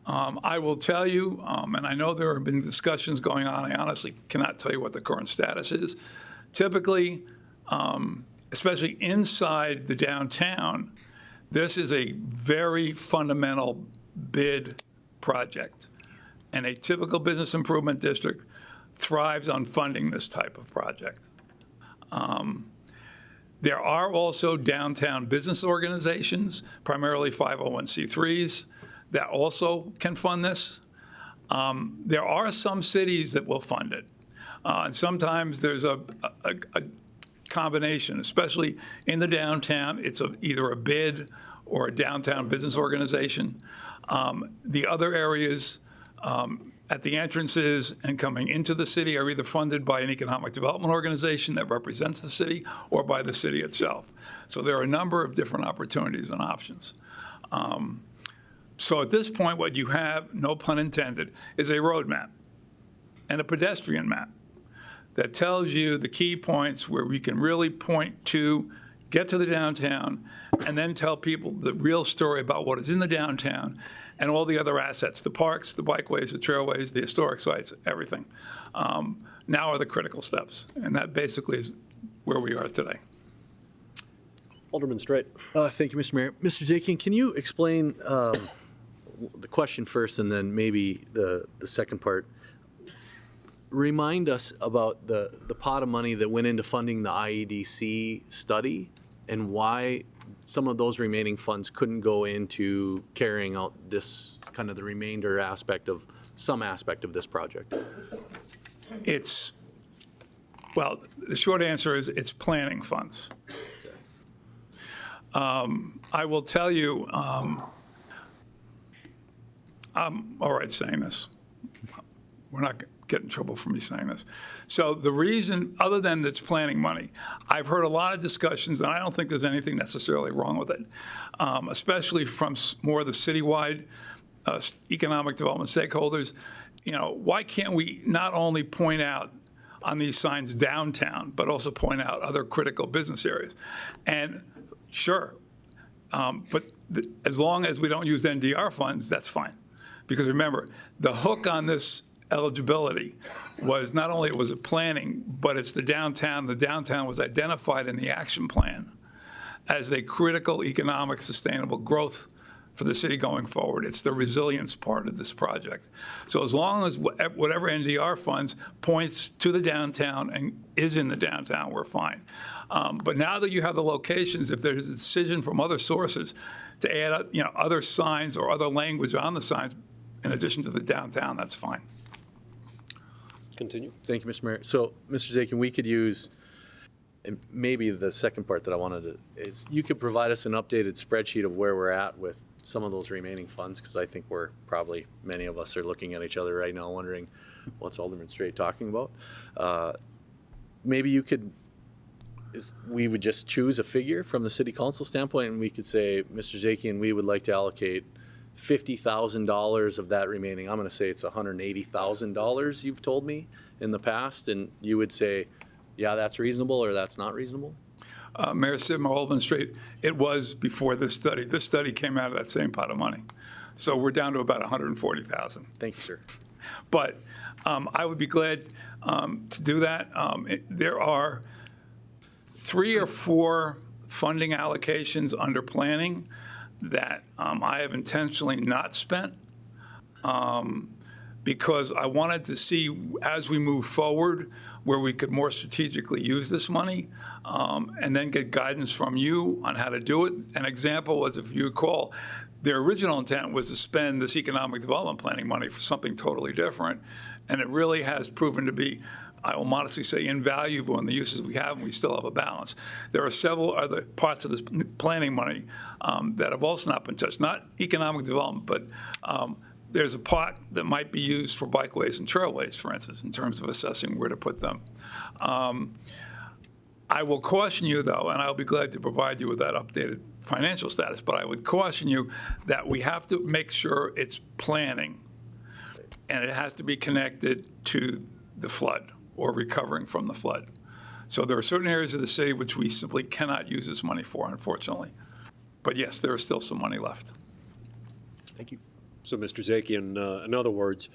I will tell you, and I know there have been discussions going on, I honestly cannot tell you what the current status is. Typically, especially inside the downtown, this is a very fundamental bid project. And a typical business improvement district thrives on funding this type of project. There are also downtown business organizations, primarily 501c3s, that also can fund this. There are some cities that will fund it. And sometimes there's a combination, especially in the downtown. It's either a bid or a downtown business organization. The other areas at the entrances and coming into the city are either funded by an economic development organization that represents the city or by the city itself. So there are a number of different opportunities and options. So at this point, what you have, no pun intended, is a road map and a pedestrian map that tells you the key points where we can really point to, get to the downtown, and then tell people the real story about what is in the downtown and all the other assets, the parks, the bikeways, the trailways, the historic sites, everything. Now are the critical steps, and that basically is where we are today. Alderman Straight. Thank you, Mr. Mayor. Mr. Zakian, can you explain the question first and then maybe the second part? Remind us about the pot of money that went into funding the IEDC study and why some of those remaining funds couldn't go into carrying out this kind of the remainder aspect of some aspect of this project. Well, the short answer is it's planning funds. I will tell you, I'm all right saying this. We're not get in trouble for me saying this. So the reason, other than it's planning money, I've heard a lot of discussions, and I don't think there's anything necessarily wrong with it, especially from more of the citywide economic development stakeholders. Why can't we not only point out on these signs downtown, but also point out other critical business areas? And sure, but as long as we don't use NDR funds, that's fine. Because remember, the hook on this eligibility was not only it was a planning, but it's the downtown. The downtown was identified in the action plan as a critical economic sustainable growth for the city going forward. It's the resilience part of this project. So as long as whatever NDR funds points to the downtown and is in the downtown, we're fine. But now that you have the locations, if there's a decision from other sources to add other signs or other language on the signs in addition to the downtown, that's fine. Continue. Thank you, Mr. Mayor. So, Mr. Zakian, we could use, and maybe the second part that I wanted to, is you could provide us an updated spreadsheet of where we're at with some of those remaining funds, because I think many of us are looking at each other right now wondering, what's Alderman Straight talking about? Maybe you could, we would just choose a figure from the city council standpoint, and we could say, Mr. Zakian, we would like to allocate $50,000 of that remaining. I'm going to say it's $180,000 you've told me in the past, and you would say, yeah, that's reasonable or that's not reasonable? Mayor Sidman, Alderman Straight, it was before this study. This study came out of that same pot of money. So we're down to about $140,000. Thank you, sir. But I would be glad to do that. There are 3 or 4 funding allocations under planning that I have intentionally not spent because I wanted to see as we move forward where we could more strategically use this money and then get guidance from you on how to do it. An example was, if you recall, their original intent was to spend this economic development planning money for something totally different, and it really has proven to be, I will modestly say, invaluable in the uses we have, and we still have a balance. There are several other parts of this planning money that have also not been touched, not economic development, but there's a pot that might be used for bikeways and trailways, for instance, in terms of assessing where to put them. I will caution you, though, and I'll be glad to provide you with that updated financial status, but I would caution you that we have to make sure it's planning, and it has to be connected to the flood or recovering from the flood. So there are certain areas of the city which we simply cannot use this money for, unfortunately. But yes, there is still some money left. Thank you. So, Mr. Zakian, in other words,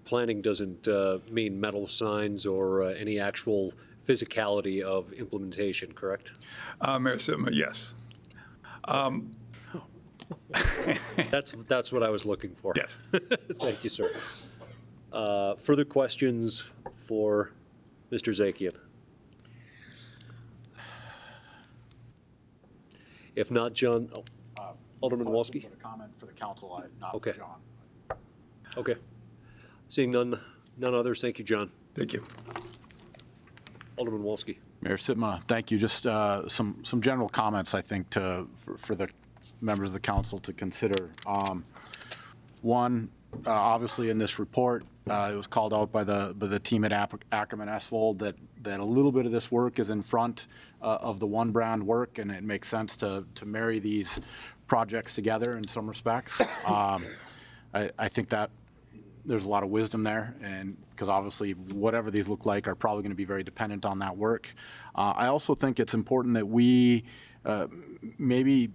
planning doesn't mean metal signs or any actual physicality of implementation, correct? Mayor Sidman, yes. That's what I was looking for. Yes. Thank you, sir. Further questions for Mr. Zakian? If not, John, Alderman Wolski? A comment for the council, not Okay. for John. Okay. Seeing none others, thank you, John. Thank you. Alderman Wolski. Mayor Sitma, thank you. Just some general comments, I think, for the members of the council to consider. One, obviously in this report, it was called out by the team at Ackerman Esvold that a little bit of this work is in front of the One Brand work, and it makes sense to marry these projects together in some respects. I think that there's a lot of wisdom there, and because obviously whatever these look like are probably going to be very dependent on that work. I also think it's important that we maybe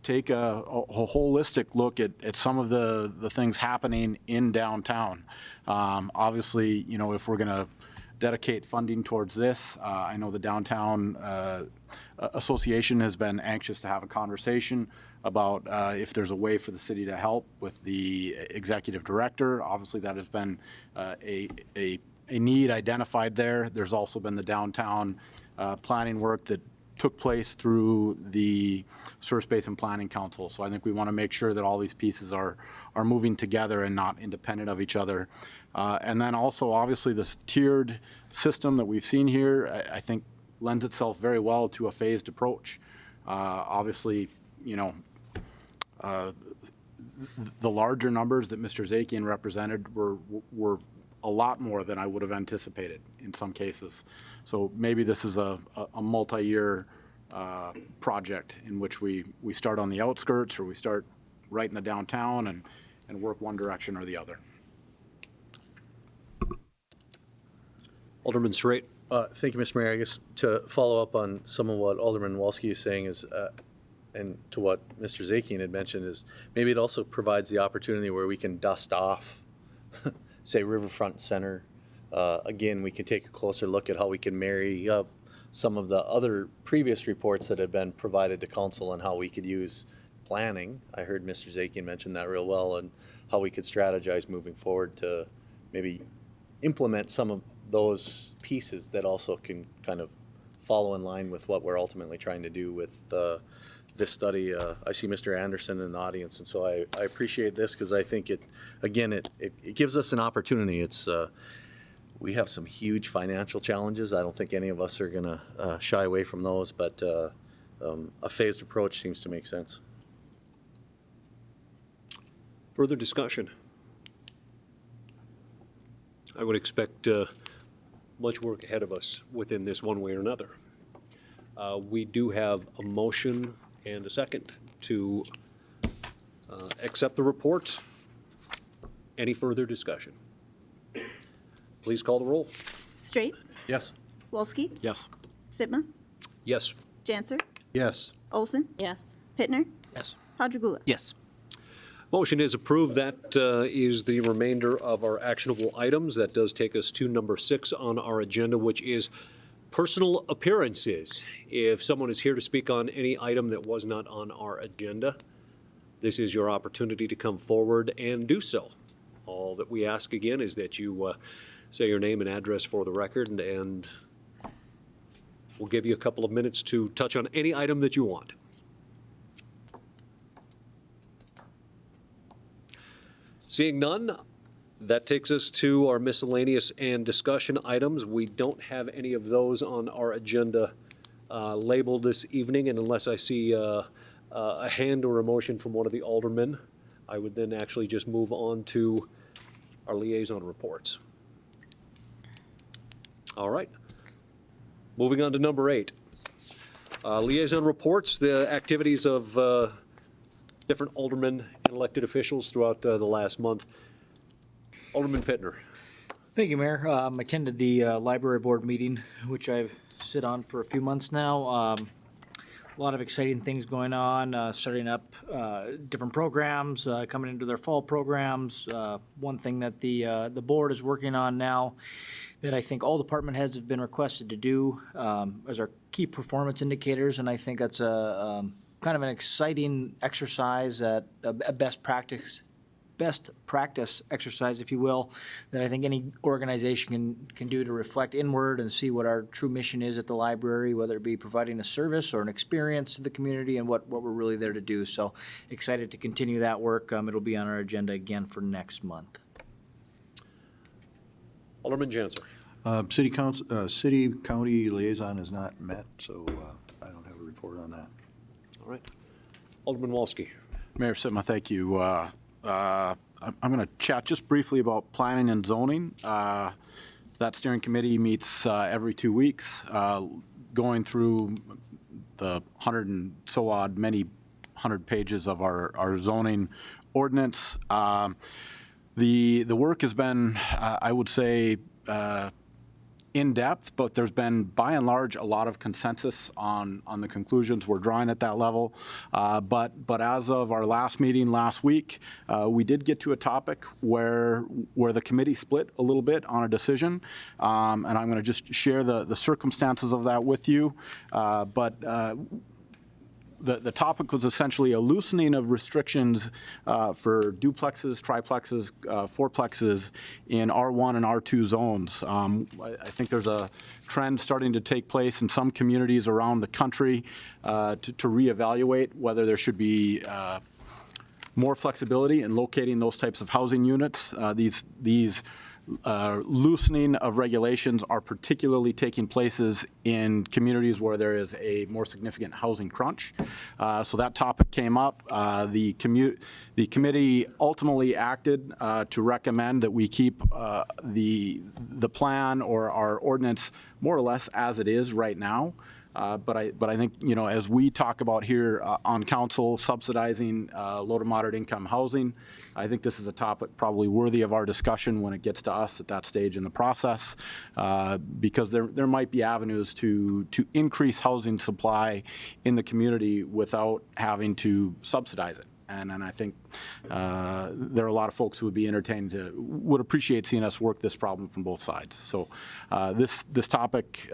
take a holistic look at some of the things happening in downtown. Obviously, if we're going to dedicate funding towards this. I know the Downtown Association has been anxious to have a conversation about if there's a way for the city to help with the executive director. Obviously, that has been a need identified there. There's also been the downtown planning work that took place through the Surface Basin Planning Council. So I think we want to make sure that all these pieces are moving together and not independent of each other. And then also, obviously, this tiered system that we've seen here, I think lends itself very well to a phased approach. Obviously, the larger numbers that Mr. Zakian represented were a lot more than I would have anticipated in some cases. So maybe this is a multi-year project in which we start on the outskirts or we start right in the downtown and work one direction or the other. Alderman Straight. Thank you, Mr. Mayor. I guess to follow up on some of what Alderman Walski is saying is, and to what Mr. Zakian had mentioned, is maybe it also provides the opportunity where we can dust off, say, Riverfront Center. Again, we can take a closer look at how we can marry up some of the other previous reports that have been provided to council and how we could use planning. I heard Mr. Zakian mention that real well, and how we could strategize moving forward to maybe implement some of those pieces that also can kind of follow in line with what we're ultimately trying to do with this study. I see Mr. Anderson in the audience, and so I appreciate this because I think it gives us an opportunity. We have some huge financial challenges. I don't think any of us are going to shy away from those, but a phased approach seems to make sense. Further discussion? I would expect much work ahead of us within this one way or another. We do have a motion and a second to accept the report. Any further discussion? Please call the roll. Straight? Yes. Wolski? Yes. Sitma? Yes. Janser? Yes. Olson? Yes. Pittner? Yes. Padragula? Yes. Motion is approved. That is the remainder of our actionable items. That does take us to number 6 on our agenda, which is personal appearances. If someone is here to speak on any item that was not on our agenda, this is your opportunity to come forward and do so. All that we ask again is that you say your name and address for the record, and we'll give you a couple of minutes to touch on any item that you want. Seeing none, that takes us to our miscellaneous and discussion items. We don't have any of those on our agenda labeled this evening, and unless I see a hand or a motion from one of the aldermen, I would then actually just move on to our liaison reports. All right. Moving on to number 8. Liaison reports, the activities of different aldermen and elected officials throughout the last month. Alderman Pittner. Thank you, Mayor. I attended the library board meeting, which I've sit on for a few months now. A lot of exciting things going on, starting up different programs, coming into their fall programs. One thing that the board is working on now that I think all department heads have been requested to do as our key performance indicators, and I think that's a kind of an exciting exercise, a best practice exercise, if you will, that I think any organization can do to reflect inward and see what our true mission is at the library, whether it be providing a service or an experience to the community and what we're really there to do. So excited to continue that work. It'll be on our agenda again for next month. Alderman Janser. City county liaison has not met, so I don't have a report on that. All right. Alderman Walski. Mayor Sitma, thank you. I'm going to chat just briefly about planning and zoning. That steering committee meets every 2 weeks, going through the 100 and so odd, many 100 pages of our zoning ordinance. The work has been, I would say, in depth, but there's been, by and large, a lot of consensus on the conclusions we're drawing at that level. But as of our last meeting last week, we did get to a topic where the committee split a little bit on a decision, and I'm going to just share the circumstances of that with you. The topic was essentially a loosening of restrictions for duplexes, triplexes, fourplexes in R1 and R2 zones. I think there's a trend starting to take place in some communities around the country to reevaluate whether there should be more flexibility in locating those types of housing units. These loosening of regulations are particularly taking places in communities where there is a more significant housing crunch. So that topic came up. The committee ultimately acted to recommend that we keep the plan or our ordinance more or less as it is right now. But I think, as we talk about here on council, subsidizing low to moderate income housing, I think this is a topic probably worthy of our discussion when it gets to us at that stage in the process, because there might be avenues to increase housing supply in the community without having to subsidize it. And I think there are a lot of folks who would be would appreciate seeing us work this problem from both sides. So this topic,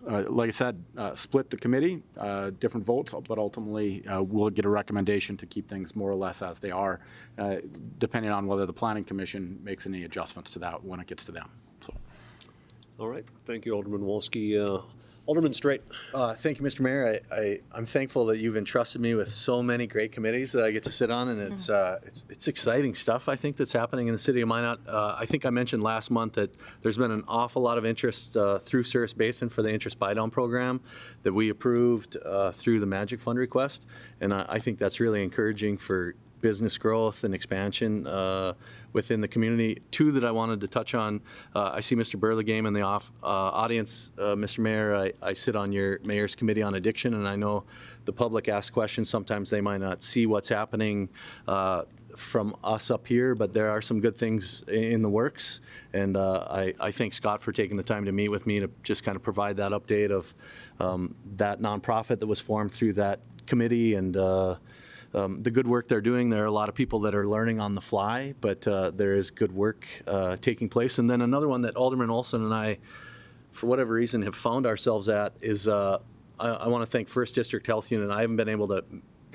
like I said, split the committee, different votes, but ultimately we'll get a recommendation to keep things more or less as they are, depending on whether the Planning Commission makes any adjustments to that when it gets to them. So. All right. Thank you, Alderman Wolski. Alderman Straight. Thank you, Mr. Mayor. I'm thankful that you've entrusted me with so many great committees that I get to sit on, and it's exciting stuff, I think, that's happening in the city of Minot. I think I mentioned last month that there's been an awful lot of interest through Souris Basin for the interest buy-down program that we approved through the Magic Fund request, and I think that's really encouraging for business growth and expansion within the community. Two that I wanted to touch on, I see Mr. Burlingame in the audience. Mr. Mayor, I sit on your Mayor's Committee on Addiction, and I know the public asks questions. Sometimes they might not see what's happening from us up here, but there are some good things in the works. And I thank Scott for taking the time to meet with me to just kind of provide that update of that nonprofit that was formed through that committee and the good work they're doing. There are a lot of people that are learning on the fly, but there is good work taking place. And then another one that Alderman Olson and I, for whatever reason, have found ourselves at is I want to thank First District Health Unit. I haven't been able to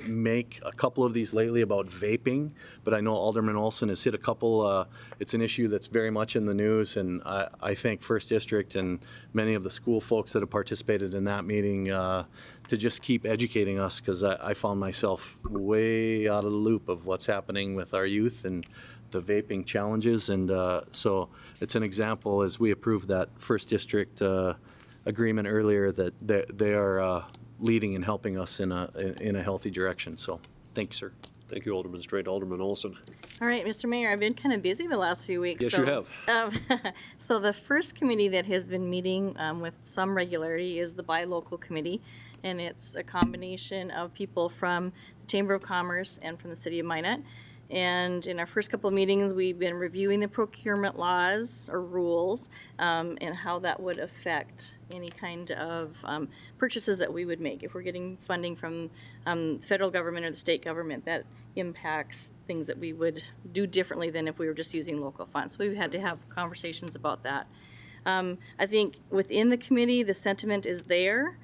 make a couple of these lately about vaping, but I know Alderman Olson has hit a couple. It's an issue that's very much in the news, and I thank First District and many of the school folks that have participated in that meeting to just keep educating us, because I found myself way out of the loop of what's happening with our youth and the vaping challenges. And so it's an example, as we approved that First District agreement earlier, that they are leading and helping us in a healthy direction. So thank you, sir. Thank you, Alderman Straight. Alderman Olson. All right, Mr. Mayor, I've been kind of busy the last few weeks. Yes, you have. So the first committee that has been meeting with some regularity is the Buy Local Committee, and it's a combination of people from the Chamber of Commerce and from the City of Minot. And in our first couple of meetings, we've been reviewing the procurement laws or rules and how that would affect any kind of purchases that we would make. If we're getting funding from federal government or the state government, that impacts things that we would do differently than if we were just using local funds. So we've had to have conversations about that. I think within the committee, the sentiment is there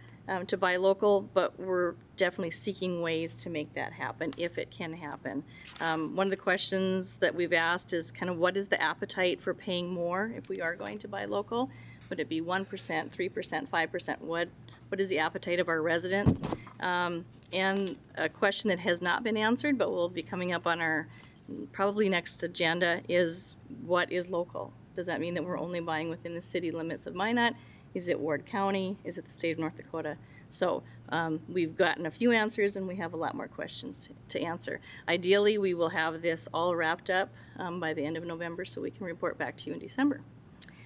to buy local, but we're definitely seeking ways to make that happen if it can happen. One of the questions that we've asked is kind of what is the appetite for paying more if we are going to buy local? Would it be 1%, 3%, 5%? What is the appetite of our residents? And a question that has not been answered but will be coming up on our probably next agenda is what is local? Does that mean that we're only buying within the city limits of Minot? Is it Ward County? Is it the state of North Dakota? So we've gotten a few answers and we have a lot more questions to answer. Ideally, we will have this all wrapped up by the end of November so we can report back to you in December.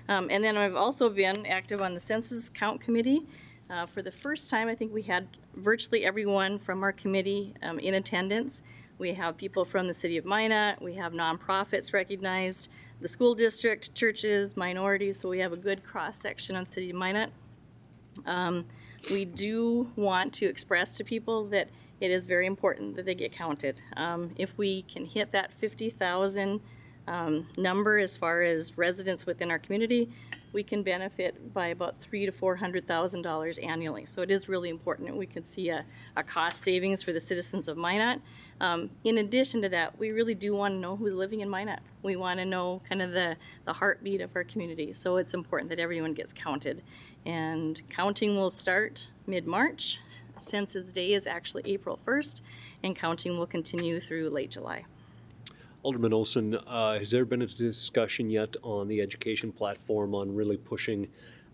And then I've also been active on the Census Count Committee. For the first time, I think we had virtually everyone from our committee in attendance. We have people from the city of Minot, we have nonprofits recognized, the school district, churches, minorities, so we have a good cross-section of the city of Minot. We do want to express to people that it is very important that they get counted. If we can hit that 50,000 number as far as residents within our community, we can benefit by about $300,000 to $400,000 annually. So it is really important that we can see a cost savings for the citizens of Minot. In addition to that, we really do want to know who's living in Minot. We want to know kind of the heartbeat of our community. So it's important that everyone gets counted. And counting will start mid-March. Census Day is actually April 1st, and counting will continue through late July. Alderman Olson, has there been a discussion yet on the education platform on really pushing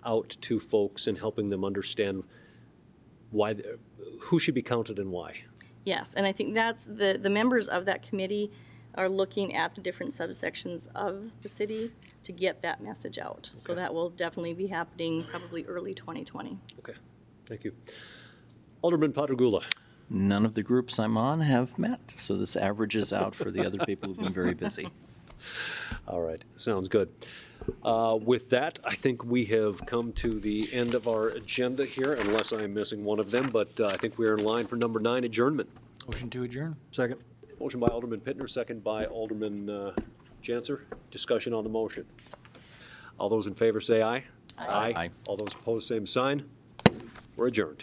out to folks and helping them understand why, who should be counted and why? Yes, and I think that's the members of that committee are looking at the different subsections of the city to get that message out. So that will definitely be happening probably early 2020. Okay, thank you. Alderman Pattagula. None of the groups I'm on have met, so this averages out for the other people who've been very busy. All right, sounds good. With that, I think we have come to the end of our agenda here, unless I'm missing one of them, but I think we're in line for number 9, adjournment. Motion to adjourn. Second. Motion by Alderman Pittner, second by Alderman Janser. Discussion on the motion. All those in favor say aye. Aye. All those opposed, same sign. We're adjourned.